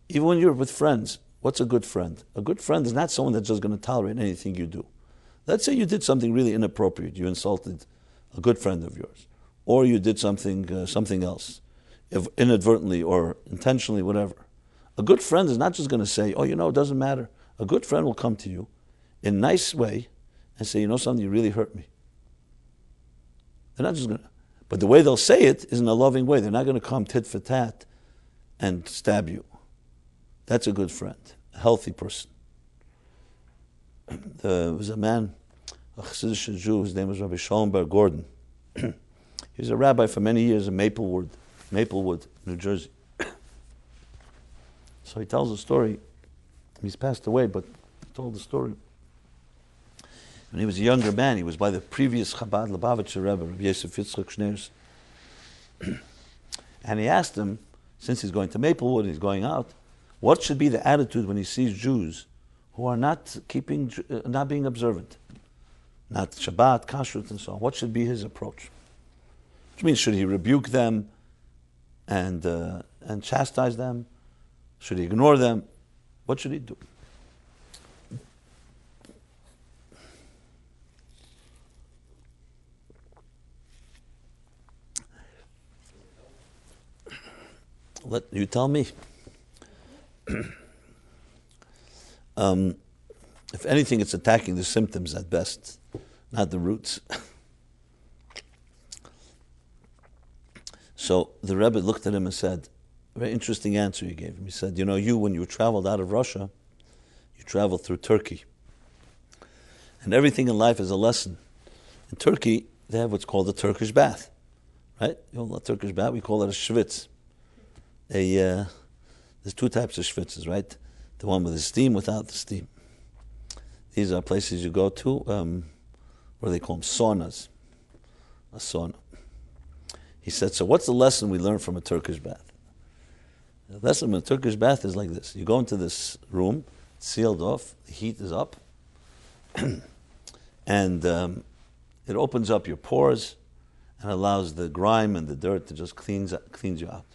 Even when you're with friends, what's a good friend? A good friend is not someone that's just going to tolerate anything you do. Let's say you did something really inappropriate. You insulted a good friend of yours. Or you did something else, inadvertently or intentionally, whatever. A good friend is not just going to say, "Oh, it doesn't matter." A good friend will come to you in a nice way and say, "You know something, you really hurt me." They're not just going to, but the way they'll say it is in a loving way. They're not going to come tit for tat and stab you. That's a good friend, a healthy person. There was a man, a Hasidic Jew, his name was Rabbi Schoenberg Gordon. He was a rabbi for many years in Maplewood, New Jersey. So he tells a story. He's passed away, but he told the story. When he was a younger man, he was by the previous Chabad Lubavitcher Rebbe, Rabbi Yosef Yitzchak Schneers. And he asked him, since he's going to Maplewood, he's going out, what should be the attitude when he sees Jews who are not being observant, not Shabbat, Kashrut, and so on? What should be his approach? Which means, should he rebuke them and chastise them? Should he ignore them? What should he do? Let you tell me. If anything, it's attacking the symptoms at best, not the roots. So the Rebbe looked at him and said, a very interesting answer he gave him. He said, when you traveled out of Russia, you traveled through Turkey. And everything in life is a lesson. In Turkey, they have what's called a Turkish bath. Right? A Turkish bath, we call it a schwitz. There's two types of schwitzes, right? The one with the steam, without the steam. These are places you go to, where they call them saunas. A sauna. He said, so what's the lesson we learn from a Turkish bath? The lesson from a Turkish bath is like this. You go into this room, it's sealed off, the heat is up, and it opens up your pores and allows the grime and the dirt to just cleans you out.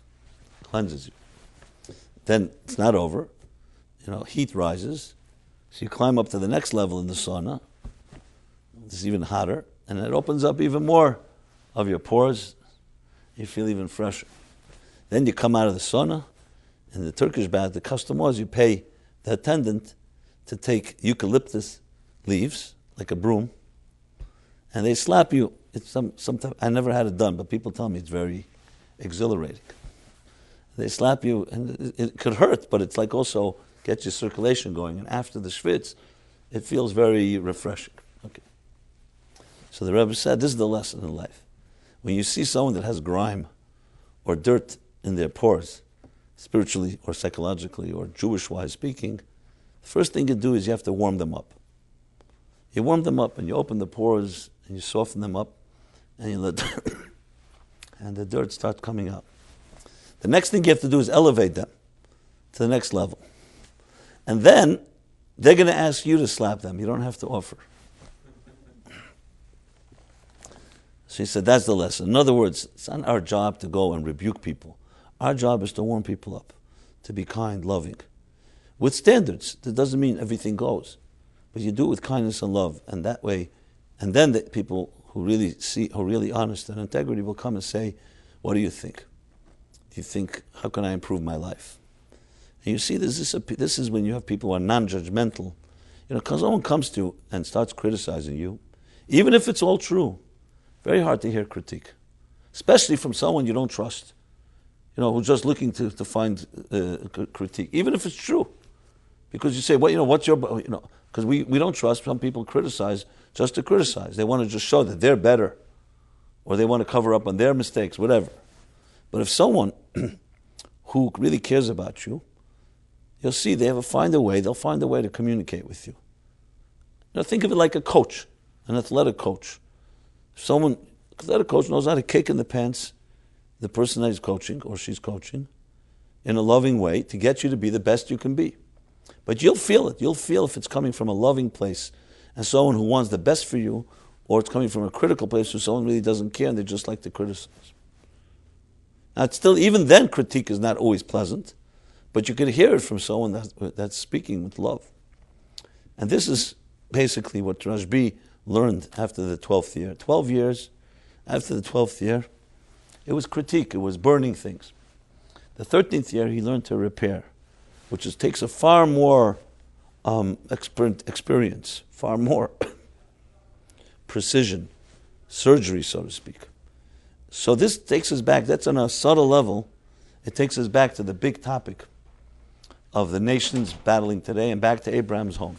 cleanses you. Then it's not over. Heat rises. So you climb up to the next level in the sauna. It's even hotter. And it opens up even more of your pores. You feel even fresher. Then you come out of the sauna. In the Turkish bath, the custom was you pay the attendant to take eucalyptus leaves, like a broom, and they slap you. It's sometimes I never had it done, but people tell me it's very exhilarating. They slap you, and it could hurt, but it's like also gets your circulation going. And after the schwitz, it feels very refreshing. Okay. So the Rebbe said, this is the lesson in life. When you see someone that has grime or dirt in their pores, spiritually or psychologically or Jewish-wise speaking, the first thing you do is you have to warm them up. You warm them up and you open the pores and you soften them up and you let and the dirt starts coming out. The next thing you have to do is elevate them to the next level. And then they're going to ask you to slap them. You don't have to offer. So he said, that's the lesson. In other words, it's not our job to go and rebuke people. Our job is to warm people up, to be kind, loving. With standards. That doesn't mean everything goes. But you do it with kindness and love. And that way, and then the people who are really honest and integrity will come and say, what do you think? Do you think, how can I improve my life? And you see, this is when you have people who are non-judgmental. Because someone comes to you and starts criticizing you, even if it's all true, very hard to hear critique. Especially from someone you don't trust. Who's just looking to find critique, even if it's true. Because you say, well, what's your, because we don't trust. Some people criticize just to criticize. They want to just show that they're better, or they want to cover up on their mistakes, whatever. But if someone who really cares about you, you'll see they'll find a way to communicate with you. Think of it like a coach, an athletic coach. Athletic coach knows how to kick in the pants the person that is coaching or she's coaching in a loving way to get you to be the best you can be. But you'll feel it. You'll feel if it's coming from a loving place and someone who wants the best for you, or it's coming from a critical place where someone really doesn't care and they just like to criticize. Now, it's still, even then, critique is not always pleasant, but you can hear it from someone that's speaking with love. And this is basically what Rashbi learned after the 12th year. 12 years after the 12th year, it was critique, it was burning things. The 13th year, he learned to repair, which takes a far more experience, far more precision, surgery, so to speak. So this takes us back, that's on a subtle level, it takes us back to the big topic of the nations battling today and back to Abraham's home.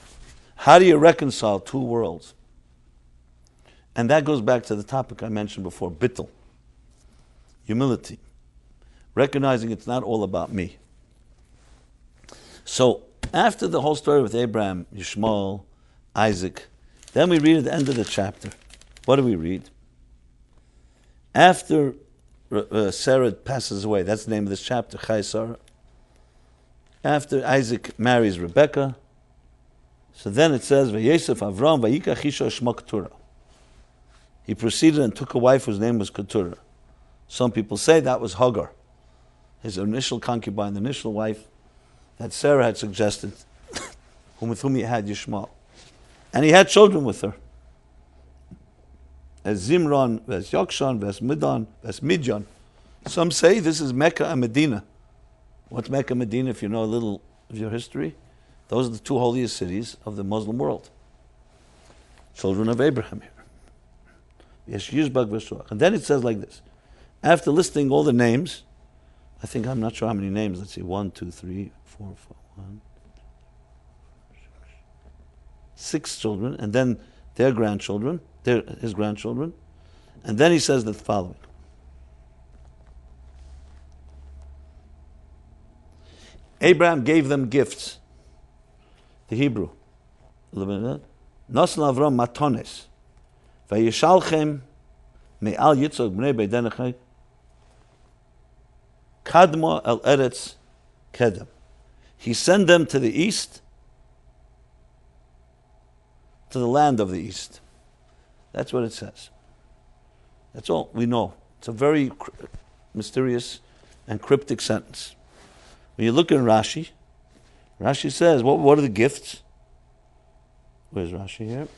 How do you reconcile two worlds? And that goes back to the topic I mentioned before, bittul, humility, recognizing it's not all about me. So after the whole story with Abraham, Yishmael, Isaac, then we read at the end of the chapter. What do we read? After Sarah passes away, that's the name of this chapter, Chayei Sarah. After Isaac marries Rebekah, so then it says, Vayesef Avram vayikach isha shema Keturah. He proceeded and took a wife whose name was Keturah. Some people say that was Hagar, his initial concubine, the initial wife that Sarah had suggested, with whom he had Yishmael. And he had children with her. As Zimron, as Yokshan, as Midjan. Some say this is Mecca and Medina. What's Mecca and Medina, if you know a little of your history? Those are the two holiest cities of the Muslim world. Children of Abraham here. And then it says like this. After listing all the names, I'm not sure how many names. Let's see, 1, 2, 3, 4, 5, 1, 6 children, and then their grandchildren, his grandchildren. And then he says the following. Abraham gave them gifts. The Hebrew. Nasl Avram matones. Vayishalchem me'al yitzog bnei beidenechai kadmo el eretz kedem. He sent them to the east, to the land of the east. That's what it says. That's all we know. It's a very mysterious and cryptic sentence. When you look at Rashi, Rashi says, what are the gifts? Where's Rashi here?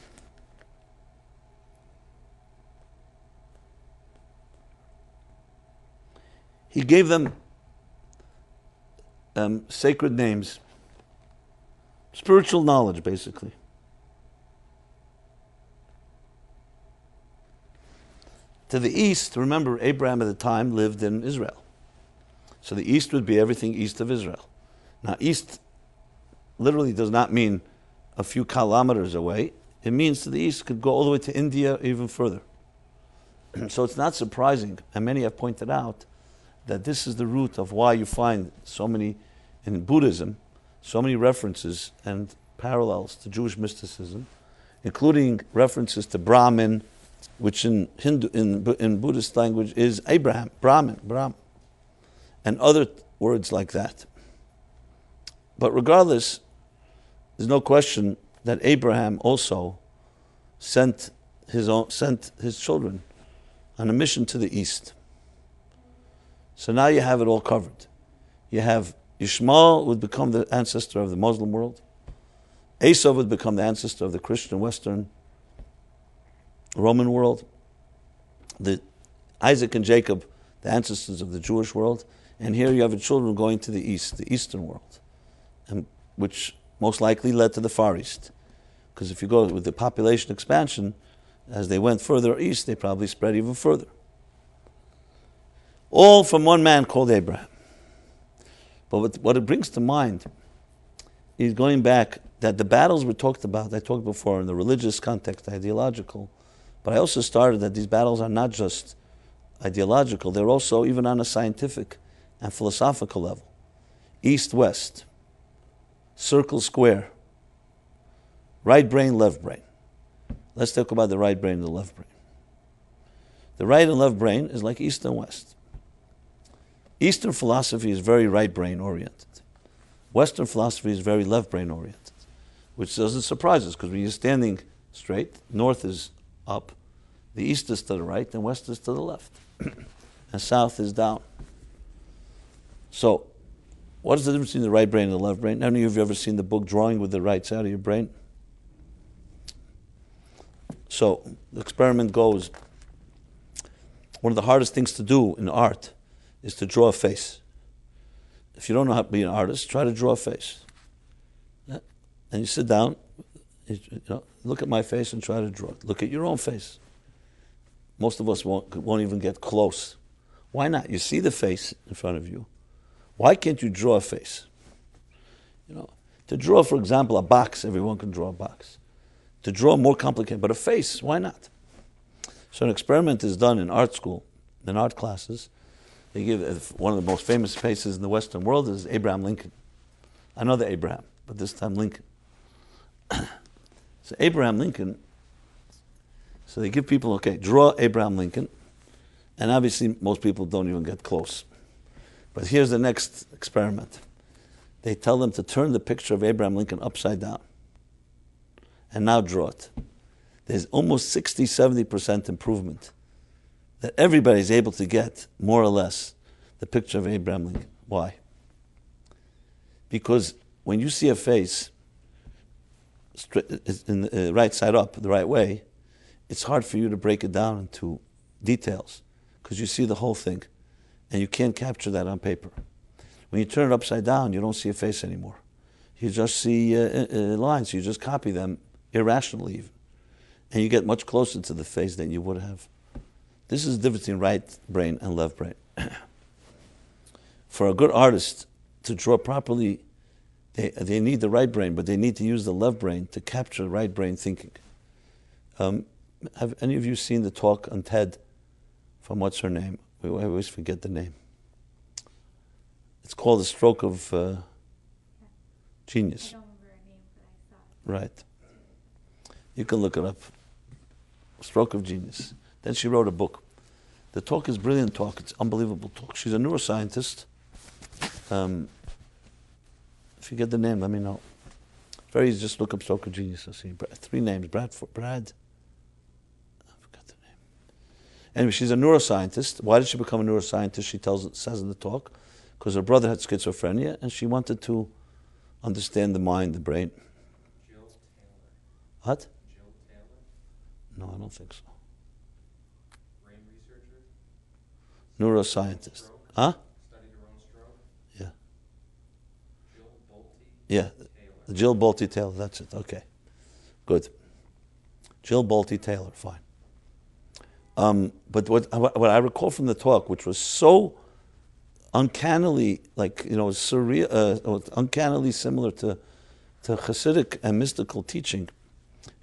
He gave them sacred names, spiritual knowledge, basically. To the east, remember, Abraham at the time lived in Israel. So the east would be everything east of Israel. Now, east literally does not mean a few kilometers away. It means to the east could go all the way to India, even further. So it's not surprising, and many have pointed out, that this is the root of why you find so many, in Buddhism, so many references and parallels to Jewish mysticism, including references to Brahmin, which in Buddhist language is Abraham, Brahman, and other words like that. But regardless, there's no question that Abraham also sent his children on a mission to the east. So now you have it all covered. You have Ishmael would become the ancestor of the Muslim world. Esau would become the ancestor of the Christian Western Roman world. Isaac and Jacob, the ancestors of the Jewish world. And here you have the children going to the east, the eastern world, and which most likely led to the Far East. Because if you go with the population expansion, as they went further east, they probably spread even further. All from one man called Abraham. But what it brings to mind is going back that the battles we talked about, I talked before in the religious context, ideological, but I also started that these battles are not just ideological, they're also even on a scientific and philosophical level. East-west, circle, square, right brain, left brain. Let's talk about the right brain and the left brain. The right and left brain is like east and west. Eastern philosophy is very right brain oriented. Western philosophy is very left brain oriented, which doesn't surprise us because when you're standing straight, north is up, the east is to the right, and west is to the left, and south is down. So, what is the difference between the right brain and the left brain? How many of you have ever seen the book Drawing with the Right Side of Your Brain? So, the experiment goes, one of the hardest things to do in art is to draw a face. If you don't know how to be an artist, try to draw a face. Yeah? And you sit down, look at my face and try to draw it. Look at your own face. Most of us won't even get close. Why not? You see the face in front of you. Why can't you draw a face? To draw, for example, a box, everyone can draw a box. To draw more complicated, but a face, why not? So an experiment is done in art school, in art classes. They give one of the most famous faces in the Western world is Abraham Lincoln. Another Abraham, but this time Lincoln. So Abraham Lincoln, so they give people, okay, draw Abraham Lincoln, and obviously most people don't even get close. But here's the next experiment. They tell them to turn the picture of Abraham Lincoln upside down, and now draw it. There's almost 60-70% improvement that everybody is able to get, more or less, the picture of Abraham Lincoln. Why? Because when you see a face in the right side up, the right way, it's hard for you to break it down into details because you see the whole thing and you can't capture that on paper. When you turn it upside down, you don't see a face anymore. You just see lines. You just copy them irrationally even. And you get much closer to the face than you would have. This is the difference between right brain and left brain. For a good artist to draw properly, they need the right brain, but they need to use the left brain to capture right brain thinking. Have any of you seen the talk on TED from what's her name? I always forget the name. It's called The Stroke of Genius. I don't remember her name, but I saw it. Right. You can look it up. Stroke of Genius. Then she wrote a book. The talk is brilliant talk. It's unbelievable talk. She's a neuroscientist. If you get the name, let me know. Very easy, just look up Stroke of Genius. I'll see. 3 names. Brad. I forgot the name. Anyway, she's a neuroscientist. Why did she become a neuroscientist? She says in the talk, because her brother had schizophrenia, and she wanted to understand the mind, the brain. Jill Taylor. What? Jill Taylor. No, I don't think so. Brain researcher. Neuroscientist. Huh? Studied her own stroke. Yeah. Jill Bolte. Yeah. Taylor. Jill Bolte Taylor, that's it. Okay. Good. Jill Bolte Taylor, fine. But what I recall from the talk, which was so uncannily, surreal, uncannily similar to Hasidic and mystical teaching,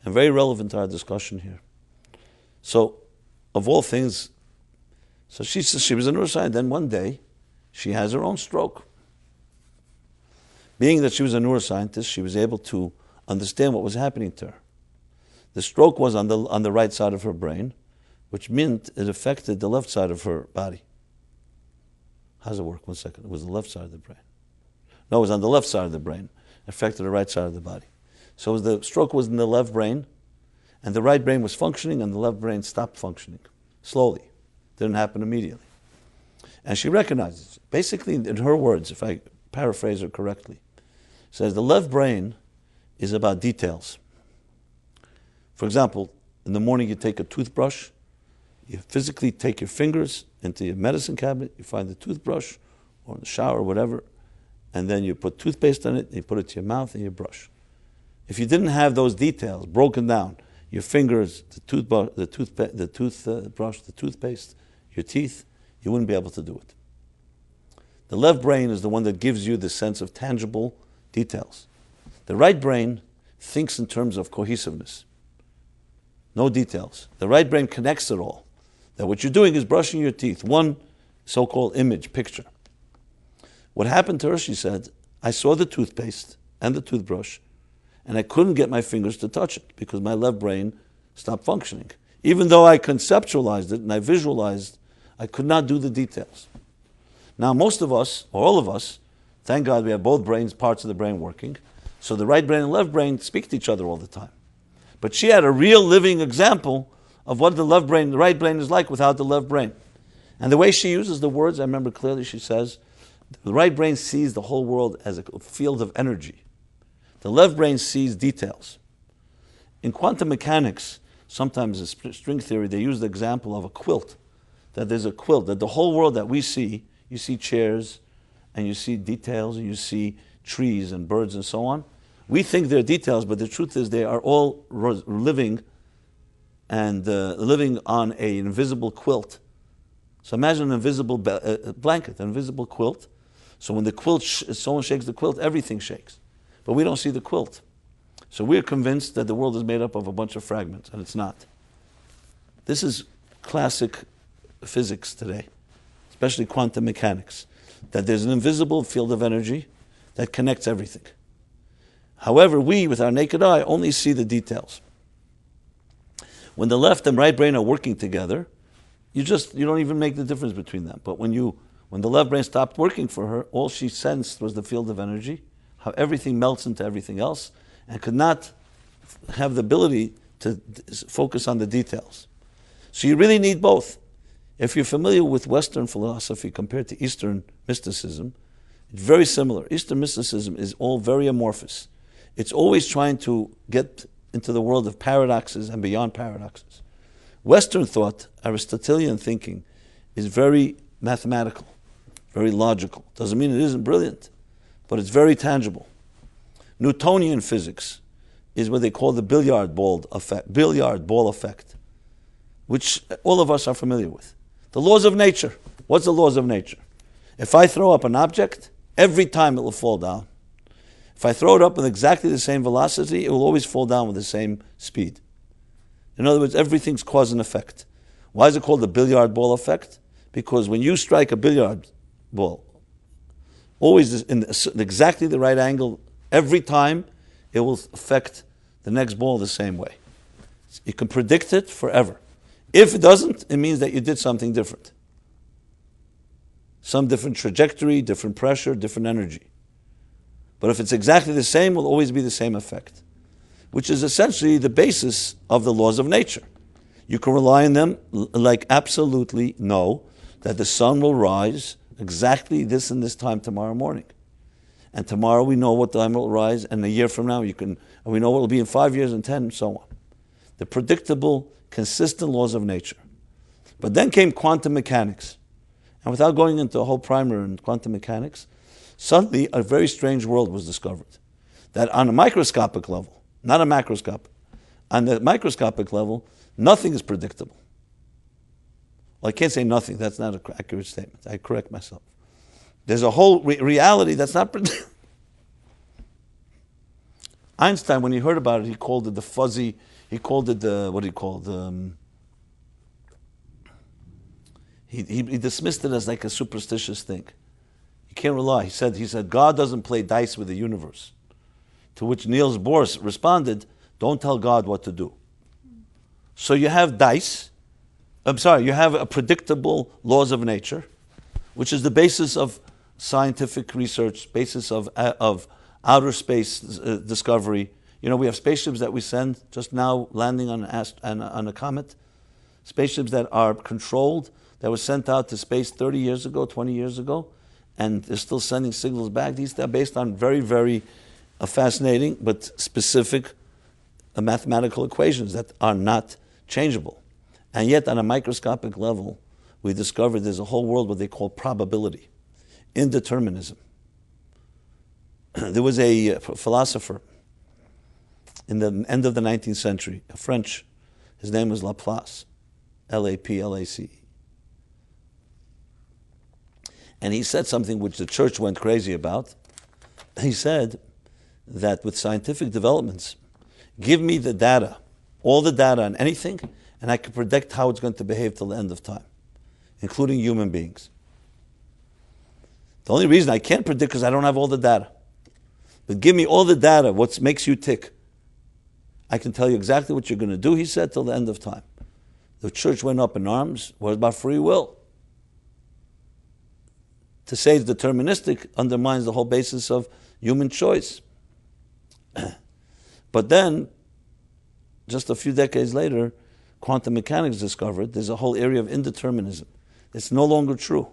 and very relevant to our discussion here. So, of all things, so she says she was a neuroscientist. Then one day, she has her own stroke. Being that she was a neuroscientist, she was able to understand what was happening to her. The stroke was on the right side of her brain, which meant it affected the left side of her body. How does it work? 1 second. It was the left side of the brain. No, it was on the left side of the brain. It affected the right side of the body. So the stroke was in the left brain, and the right brain was functioning, and the left brain stopped functioning. Slowly. Didn't happen immediately. And she recognizes it. Basically, in her words, if I paraphrase her correctly, says the left brain is about details. For example, in the morning you take a toothbrush, you physically take your fingers into your medicine cabinet, you find the toothbrush, or in the shower, or whatever, and then you put toothpaste on it, and you put it to your mouth, and you brush. If you didn't have those details broken down, your fingers, the toothbrush, the toothpaste, your teeth, you wouldn't be able to do it. The left brain is the one that gives you the sense of tangible details. The right brain thinks in terms of cohesiveness. No details. The right brain connects it all. That what you're doing is brushing your teeth. One so-called image, picture. What happened to her, she said, I saw the toothpaste and the toothbrush, and I couldn't get my fingers to touch it because my left brain stopped functioning. Even though I conceptualized it and I visualized, I could not do the details. Now, most of us, or all of us, thank God we have both brains, parts of the brain working, so the right brain and left brain speak to each other all the time. But she had a real living example of what the right brain is like without the left brain. And the way she uses the words, I remember clearly, she says, the right brain sees the whole world as a field of energy. The left brain sees details. In quantum mechanics, sometimes in string theory, they use the example of a quilt. That there's a quilt, that the whole world that we see, you see chairs, and you see details, and you see trees and birds and so on. We think they're details, but the truth is they are all living and living on an invisible quilt. So imagine an invisible blanket, an invisible quilt. So when the quilt, someone shakes the quilt, everything shakes. But we don't see the quilt. So we're convinced that the world is made up of a bunch of fragments, and it's not. This is classic physics today, especially quantum mechanics, that there's an invisible field of energy that connects everything. However, we, with our naked eye, only see the details. When the left and right brain are working together, you don't even make the difference between them. But when the left brain stopped working for her, all she sensed was the field of energy, how everything melts into everything else, and could not have the ability to focus on the details. So you really need both. If you're familiar with Western philosophy compared to Eastern mysticism, it's very similar. Eastern mysticism is all very amorphous. It's always trying to get into the world of paradoxes and beyond paradoxes. Western thought, Aristotelian thinking, is very mathematical, very logical. Doesn't mean it isn't brilliant, but it's very tangible. Newtonian physics is what they call the billiard ball effect, which all of us are familiar with. The laws of nature. What's the laws of nature? If I throw up an object, every time it will fall down. If I throw it up with exactly the same velocity, it will always fall down with the same speed. In other words, everything's cause and effect. Why is it called the billiard ball effect? Because when you strike a billiard ball, always in exactly the right angle, every time it will affect the next ball the same way. You can predict it forever. If it doesn't, it means that you did something different. Some different trajectory, different pressure, different energy. But if it's exactly the same, it will always be the same effect, which is essentially the basis of the laws of nature. You can rely on them, like absolutely know that the sun will rise exactly this and this time tomorrow morning. And tomorrow we know what time will rise, and a year from now and we know what will be in 5 years and 10 and so on. The predictable, consistent laws of nature. But then came quantum mechanics. And without going into a whole primer in quantum mechanics, suddenly a very strange world was discovered. That on a microscopic level, not a macroscopic, on the microscopic level, nothing is predictable. Well, I can't say nothing. That's not an accurate statement. I correct myself. There's a whole reality that's not predictable. Einstein, when he heard about it, he called it the fuzzy, he called it the, what do you call it? He dismissed it as like a superstitious thing. You can't rely. He said, God doesn't play dice with the universe. To which Niels Bohr responded, don't tell God what to do. So you have dice, you have a predictable laws of nature, which is the basis of scientific research, basis of outer space discovery. You know, we have spaceships that we send just now landing on a comet, spaceships that are controlled, that were sent out to space 30 years ago, 20 years ago, and they're still sending signals back. These are based on very, very fascinating but specific mathematical equations that are not changeable. And yet, on a microscopic level, we discovered there's a whole world what they call probability, indeterminism. There was a philosopher in the end of the 19th century, a French, his name was Laplace, Laplace. And he said something which the church went crazy about. He said that with scientific developments, give me the data, all the data on anything, and I can predict how it's going to behave till the end of time, including human beings. The only reason I can't predict is I don't have all the data. But give me all the data, what makes you tick. I can tell you exactly what you're going to do, he said, till the end of time. The church went up in arms. What about free will? To say it's deterministic undermines the whole basis of human choice. But then, just a few decades later, quantum mechanics discovered there's a whole area of indeterminism. It's no longer true.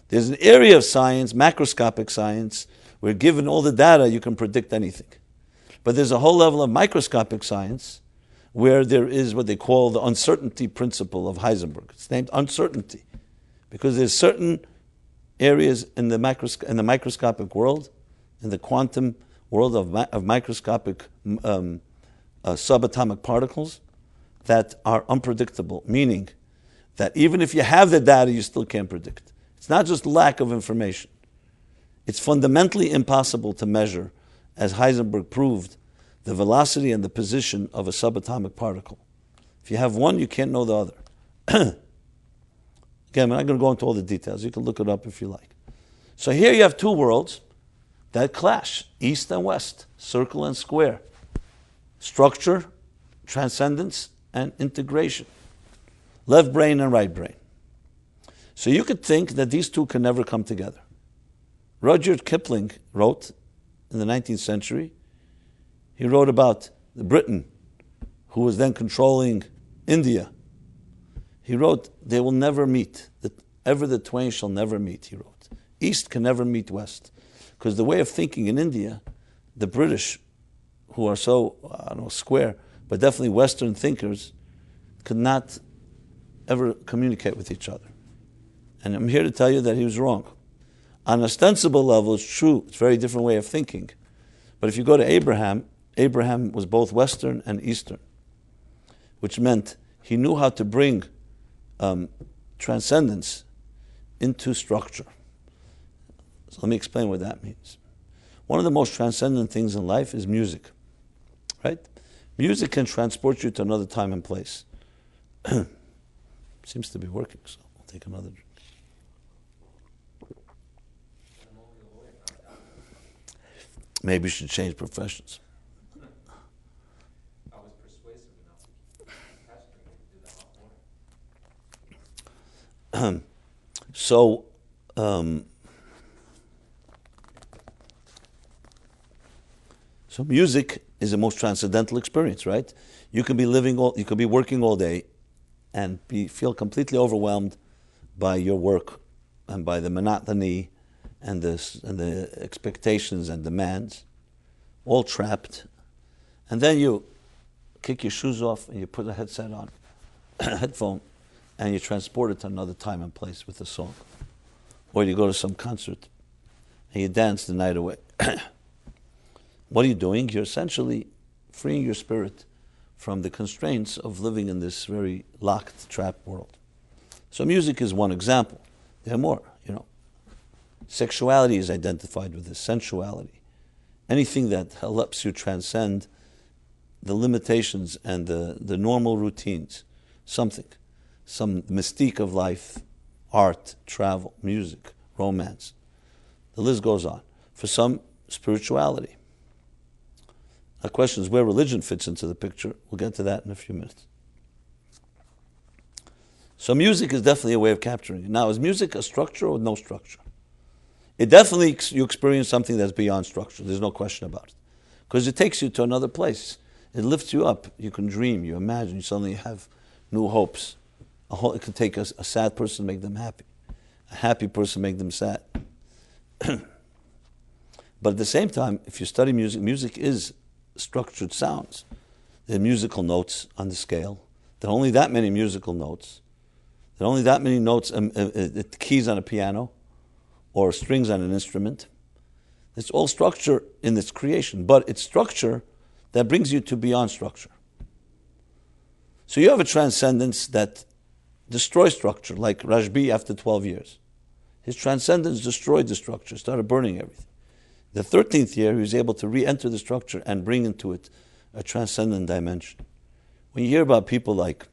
There's an area of science, macroscopic science, where given all the data, you can predict anything. But there's a whole level of microscopic science where there is what they call the uncertainty principle of Heisenberg. It's named uncertainty because there's certain areas in the microscopic world, in the quantum world of microscopic subatomic particles that are unpredictable, meaning that even if you have the data, you still can't predict. It's not just lack of information. It's fundamentally impossible to measure, as Heisenberg proved, the velocity and the position of a subatomic particle. If you have one, you can't know the other. Again, I'm not going to go into all the details. You can look it up if you like. So here you have two worlds that clash, east and west, circle and square, structure, transcendence, and integration, left brain and right brain. So you could think that these two can never come together. Rudyard Kipling wrote in the 19th century, he wrote about Britain, who was then controlling India. He wrote, they will never meet. Ever the twain shall never meet, he wrote. East can never meet West. Because the way of thinking in India, the British, who are so, square, but definitely Western thinkers, could not ever communicate with each other. And I'm here to tell you that he was wrong. On an ostensible level, it's true. It's a very different way of thinking. But if you go to Abraham, Abraham was both Western and Eastern, which meant he knew how to bring transcendence into structure. So let me explain what that means. One of the most transcendent things in life is music, right? Music can transport you to another time and place. Seems to be working, so I'll take another drink. Maybe you should change professions. I was persuasive enough to pestering you to do that a lot more. So music is the most transcendental experience, right? You can be you could be working all day and feel completely overwhelmed by your work and by the monotony and the expectations and demands, all trapped. And then you kick your shoes off and you put a headset on, a headphone, and you transport it to another time and place with a song. Or you go to some concert and you dance the night away. What are you doing? You're essentially freeing your spirit from the constraints of living in this very locked, trapped world. So music is one example. There are more, Sexuality is identified with this, sensuality. Anything that helps you transcend the limitations and the normal routines, some mystique of life, art, travel, music, romance. The list goes on. For some, spirituality. The question is where religion fits into the picture. We'll get to that in a few minutes. So music is definitely a way of capturing it. Now, is music a structure or no structure? It definitely, you experience something that's beyond structure. There's no question about it. Because it takes you to another place. It lifts you up. You can dream, you imagine, you suddenly have new hopes. It can take a sad person to make them happy. A happy person make them sad. But at the same time, if you study music, music is structured sounds. There are musical notes on the scale. There are only that many musical notes. There are only that many notes, keys on a piano, or strings on an instrument. It's all structure in its creation, but it's structure that brings you to beyond structure. So you have a transcendence that destroys structure, like Rajbi after 12 years. His transcendence destroyed the structure, started burning everything. The 13th year, he was able to re-enter the structure and bring into it a transcendent dimension. When you hear about people like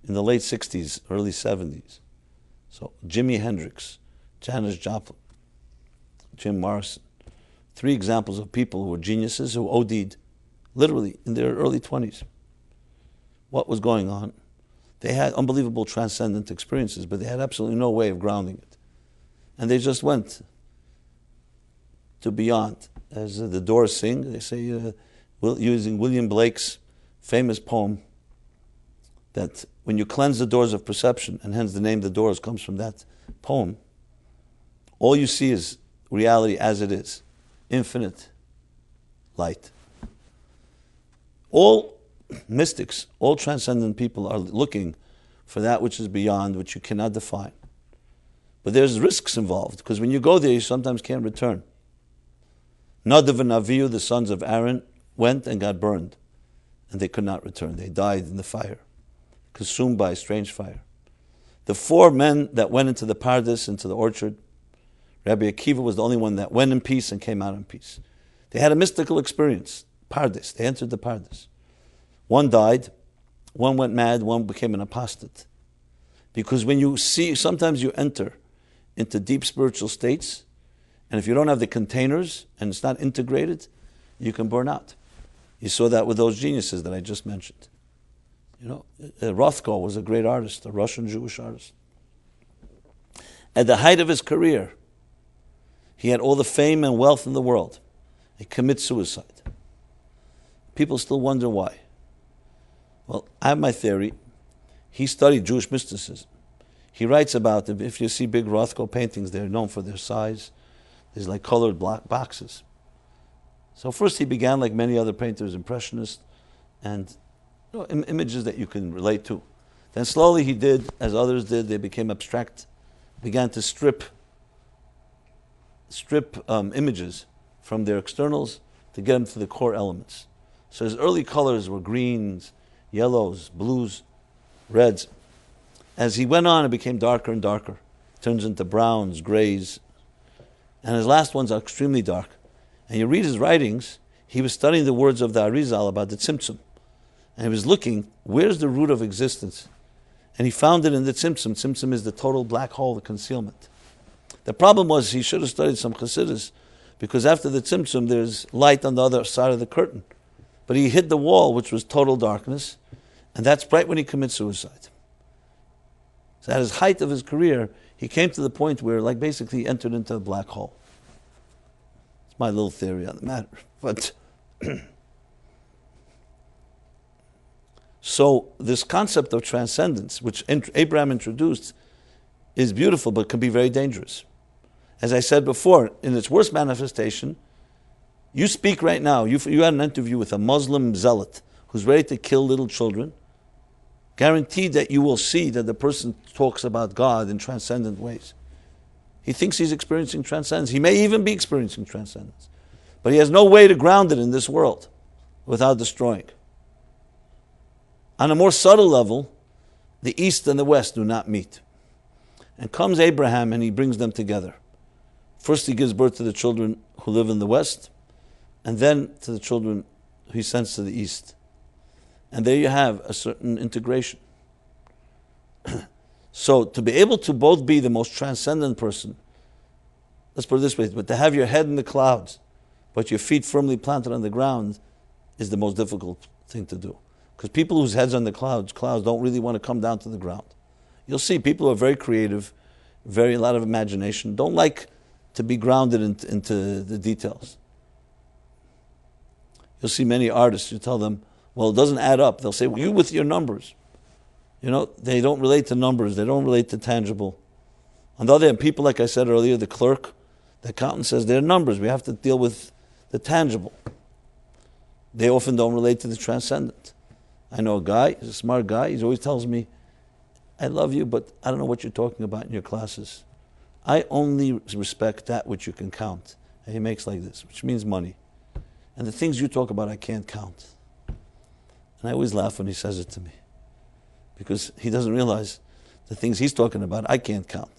in the late 60s, early 70s, so Jimi Hendrix, Janis Joplin, Jim Morrison, 3 examples of people who were geniuses who OD'd literally in their early 20s. What was going on? They had unbelievable transcendent experiences, but they had absolutely no way of grounding it. And they just went to beyond. As the Doors sing, they say, using William Blake's famous poem, that when you cleanse the doors of perception, and hence the name The Doors comes from that poem, all you see is reality as it is, infinite light. All mystics, all transcendent people are looking for that which is beyond, which you cannot define. But there's risks involved, because when you go there, you sometimes can't return. Nadav and Avihu, the sons of Aaron, went and got burned, and they could not return. They died in the fire, consumed by a strange fire. The 4 men that went into the Pardes, into the orchard, Rabbi Akiva was the only one that went in peace and came out in peace. They had a mystical experience, Pardes. They entered the Pardes. One died, one went mad, one became an apostate. Because when you see, sometimes you enter into deep spiritual states, and if you don't have the containers and it's not integrated, you can burn out. You saw that with those geniuses that I just mentioned. Rothko was a great artist, a Russian Jewish artist. At the height of his career, he had all the fame and wealth in the world. He commits suicide. People still wonder why. Well, I have my theory. He studied Jewish mysticism. He writes about, if you see big Rothko paintings, they're known for their size. There's like colored black boxes. So first he began, like many other painters, impressionist, and images that you can relate to. Then slowly he did, as others did, they became abstract, began to strip images from their externals to get them to the core elements. So his early colors were greens, yellows, blues, reds. As he went on, it became darker and darker. It turns into browns, grays, and his last ones are extremely dark. And you read his writings, he was studying the words of the Arizal about the Tzimtzum. And he was looking, where's the root of existence? And he found it in the Tzimtzum. Tzimtzum is the total black hole, the concealment. The problem was he should have studied some Chassidus, because after the Tzimtzum there's light on the other side of the curtain. But he hit the wall, which was total darkness, and that's right when he commits suicide. So at his height of his career, he came to the point where, like, basically he entered into a black hole. It's my little theory on the matter. But so this concept of transcendence, which Abraham introduced, is beautiful, but can be very dangerous. As I said before, in its worst manifestation, you speak right now, you had an interview with a Muslim zealot who's ready to kill little children, guaranteed that you will see that the person talks about God in transcendent ways. He thinks he's experiencing transcendence. He may even be experiencing transcendence. But he has no way to ground it in this world without destroying. On a more subtle level, the East and the West do not meet. And comes Abraham and he brings them together. First he gives birth to the children who live in the West, and then to the children he sends to the East. And there you have a certain integration. So to be able to both be the most transcendent person, let's put it this way, but to have your head in the clouds, but your feet firmly planted on the ground, is the most difficult thing to do. Because people whose heads are in the clouds don't really want to come down to the ground. You'll see people who are very creative, a lot of imagination, don't like to be grounded into the details. You'll see many artists, you tell them, well, it doesn't add up. They'll say, well, you with your numbers. They don't relate to numbers. They don't relate to tangible. On the other hand, people, like I said earlier, the clerk, the accountant says they're numbers. We have to deal with the tangible. They often don't relate to the transcendent. I know a guy, he's a smart guy, he always tells me, I love you, but I don't know what you're talking about in your classes. I only respect that which you can count. And he makes like this, which means money. And the things you talk about, I can't count. And I always laugh when he says it to me. Because he doesn't realize the things he's talking about, I can't count.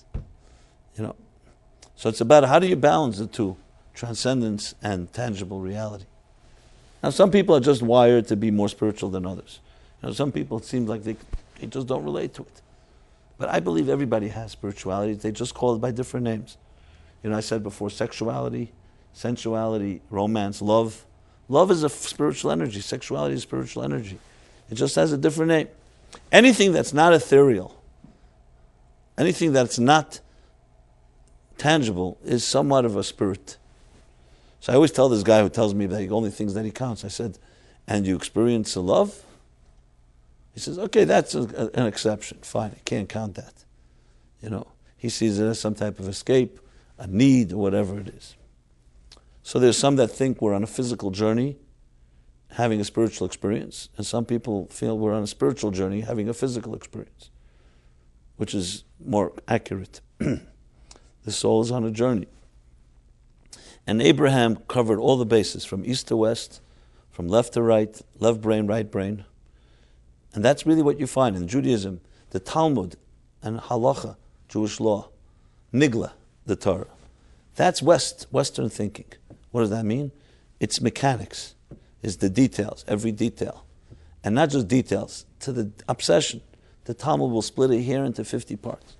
So it's about how do you balance the two, transcendence and tangible reality. Now some people are just wired to be more spiritual than others. Some people it seems like they just don't relate to it. But I believe everybody has spirituality. They just call it by different names. I said before, sexuality, sensuality, romance, love. Love is a spiritual energy. Sexuality is spiritual energy. It just has a different name. Anything that's not ethereal, anything that's not tangible is somewhat of a spirit. So I always tell this guy who tells me that the only things that he counts, I said, and you experience a love? He says, okay, that's an exception. Fine, I can't count that. He sees it as some type of escape, a need, or whatever it is. So there's some that think we're on a physical journey, having a spiritual experience, and some people feel we're on a spiritual journey, having a physical experience, which is more accurate. The soul is on a journey. And Abraham covered all the bases, from east to west, from left to right, left brain, right brain. And that's really what you find in Judaism, the Talmud and Halacha, Jewish law, Nigla, the Torah. That's Western thinking. What does that mean? It's mechanics. It's the details, every detail. And not just details, to the obsession. The Talmud will split it here into 50 parts.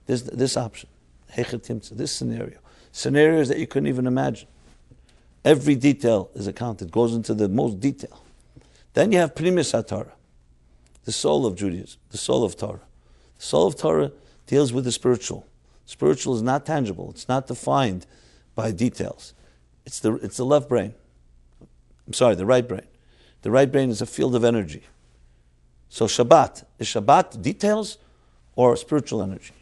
This option, this scenario. Scenarios that you couldn't even imagine. Every detail is accounted, goes into the most detail. Then you have Primus HaTorah, the soul of Judaism, the soul of Torah. The soul of Torah deals with the spiritual. Spiritual is not tangible. It's not defined by details. It's the left brain. The right brain. The right brain is a field of energy. So Shabbat, is Shabbat details or spiritual energy?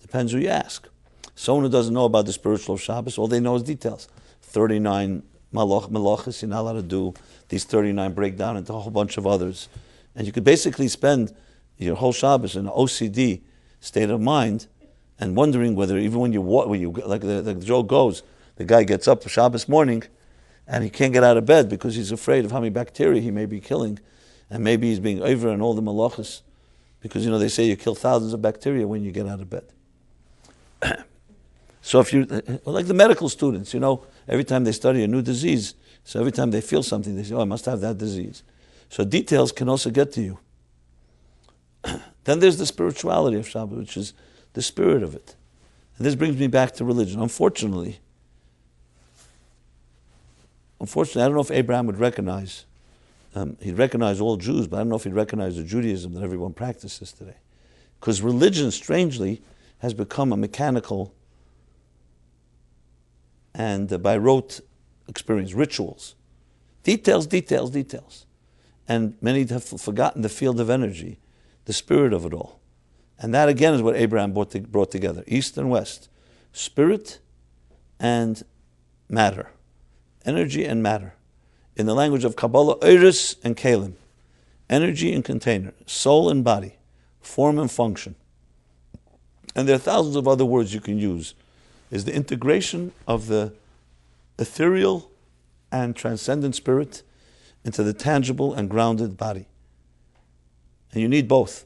Depends who you ask. Someone who doesn't know about the spiritual of Shabbos, all they know is details. 39 malachas you're not allowed to do. These 39 break down into a whole bunch of others. And you could basically spend your whole Shabbos in an OCD state of mind and wondering whether even when you like the joke goes, the guy gets up for Shabbos morning and he can't get out of bed because he's afraid of how many bacteria he may be killing, and maybe he's being over in all the malachas, because they say you kill thousands of bacteria when you get out of bed. So if you, like the medical students, every time they study a new disease, so every time they feel something, they say, I must have that disease. So details can also get to you. Then there's the spirituality of Shabbat, which is the spirit of it. And this brings me back to religion. Unfortunately, I don't know if Abraham would recognize, he'd recognize all Jews, but I don't know if he'd recognize the Judaism that everyone practices today. Because religion, strangely, has become a mechanical and by rote experience, rituals. Details. And many have forgotten the field of energy, the spirit of it all. And that again is what Abraham brought together. East and West. Spirit and matter. Energy and matter. In the language of Kabbalah, Iris and Kalim. Energy and container. Soul and body. Form and function. And there are thousands of other words you can use. Is the integration of the ethereal and transcendent spirit into the tangible and grounded body. And you need both.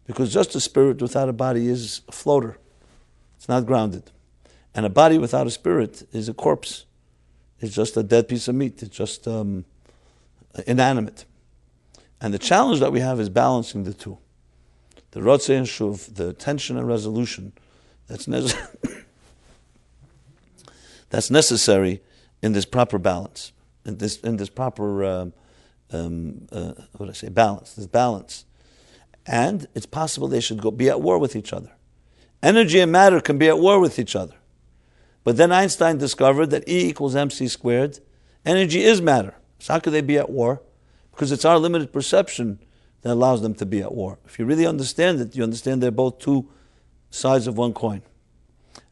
Because just a spirit without a body is a floater. It's not grounded. And a body without a spirit is a corpse. It's just a dead piece of meat. It's just inanimate. And the challenge that we have is balancing the two. The Rotzeh and Shuv, the tension and resolution that's necessary in this proper balance, in this proper balance, this balance. And it's possible they should be at war with each other. Energy and matter can be at war with each other. But then Einstein discovered that E equals mc squared. Energy is matter. So how could they be at war? Because it's our limited perception that allows them to be at war. If you really understand it, you understand they're both two sides of one coin.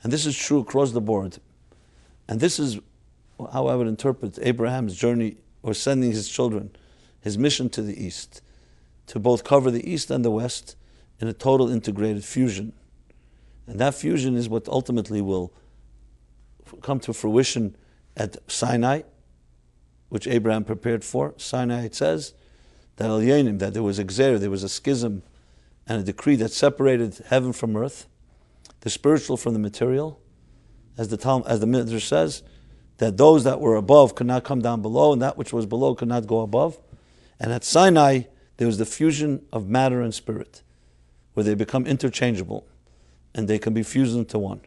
And this is true across the board. And this is how I would interpret Abraham's journey, or sending his children, his mission to the East, to both cover the East and the West in a total integrated fusion. And that fusion is what ultimately will come to fruition at Sinai, which Abraham prepared for. Sinai, it says, that there was a gzer, there was a schism and a decree that separated heaven from earth, the spiritual from the material. As the Midrash says, that those that were above could not come down below, and that which was below could not go above. And at Sinai, there was the fusion of matter and spirit, where they become interchangeable, and they can be fused into one.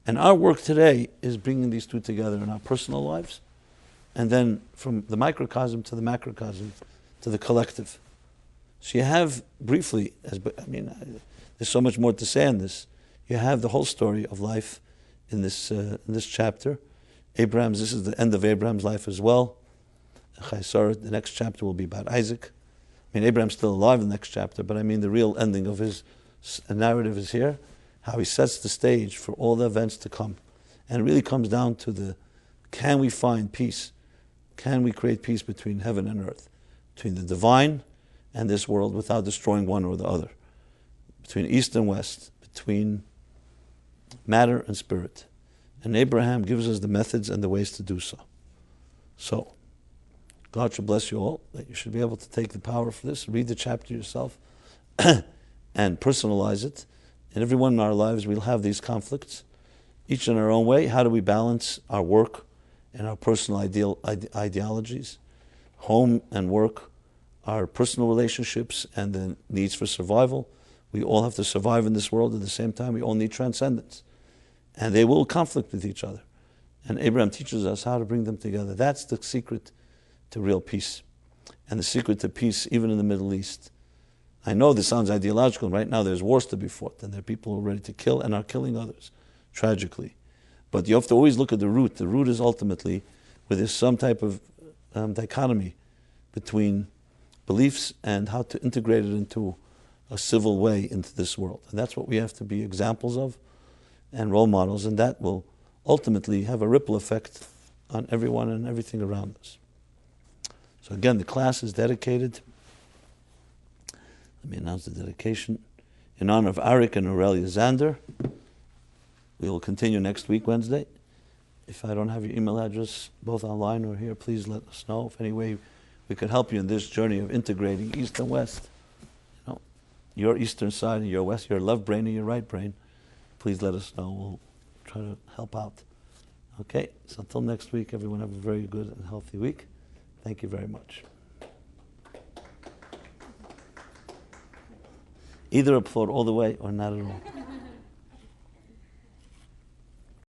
And our work today is bringing these two together in our personal lives, and then from the microcosm to the macrocosm to the collective. So you have briefly, there's so much more to say on this. You have the whole story of life in this chapter. This is the end of Abraham's life as well. Chayei Sarah, the next chapter will be about Isaac. Abraham's still alive in the next chapter, but the real ending of his narrative is here, how he sets the stage for all the events to come. And it really comes down to can we find peace? Can we create peace between heaven and earth? Between the divine and this world without destroying one or the other? Between East and West, between matter and spirit. And Abraham gives us the methods and the ways to do so. So, God should bless you all, that you should be able to take the power for this, read the chapter yourself, and personalize it. In everyone in our lives, we'll have these conflicts, each in our own way. How do we balance our work and our personal ideologies, home and work, our personal relationships, and the needs for survival? We all have to survive in this world. At the same time, we all need transcendence. And they will conflict with each other. And Abraham teaches us how to bring them together. That's the secret to real peace. And the secret to peace, even in the Middle East. I know this sounds ideological. Right now there's wars to be fought, and there are people who are ready to kill and are killing others, tragically. But you have to always look at the root. The root is ultimately where there's some type of dichotomy between beliefs and how to integrate it into a civil way into this world. And that's what we have to be examples of and role models, and that will ultimately have a ripple effect on everyone and everything around us. So again, the class is dedicated. Let me announce the dedication. In honor of Arik and Aurelia Zander. We will continue next week, Wednesday. If I don't have your email address, both online or here, please let us know. If any way we could help you in this journey of integrating East and West. Your eastern side and your west, your left brain and your right brain. Please let us know. We'll try to help out. Okay, so until next week, everyone have a very good and healthy week. Thank you very much. Either applaud all the way or not at all.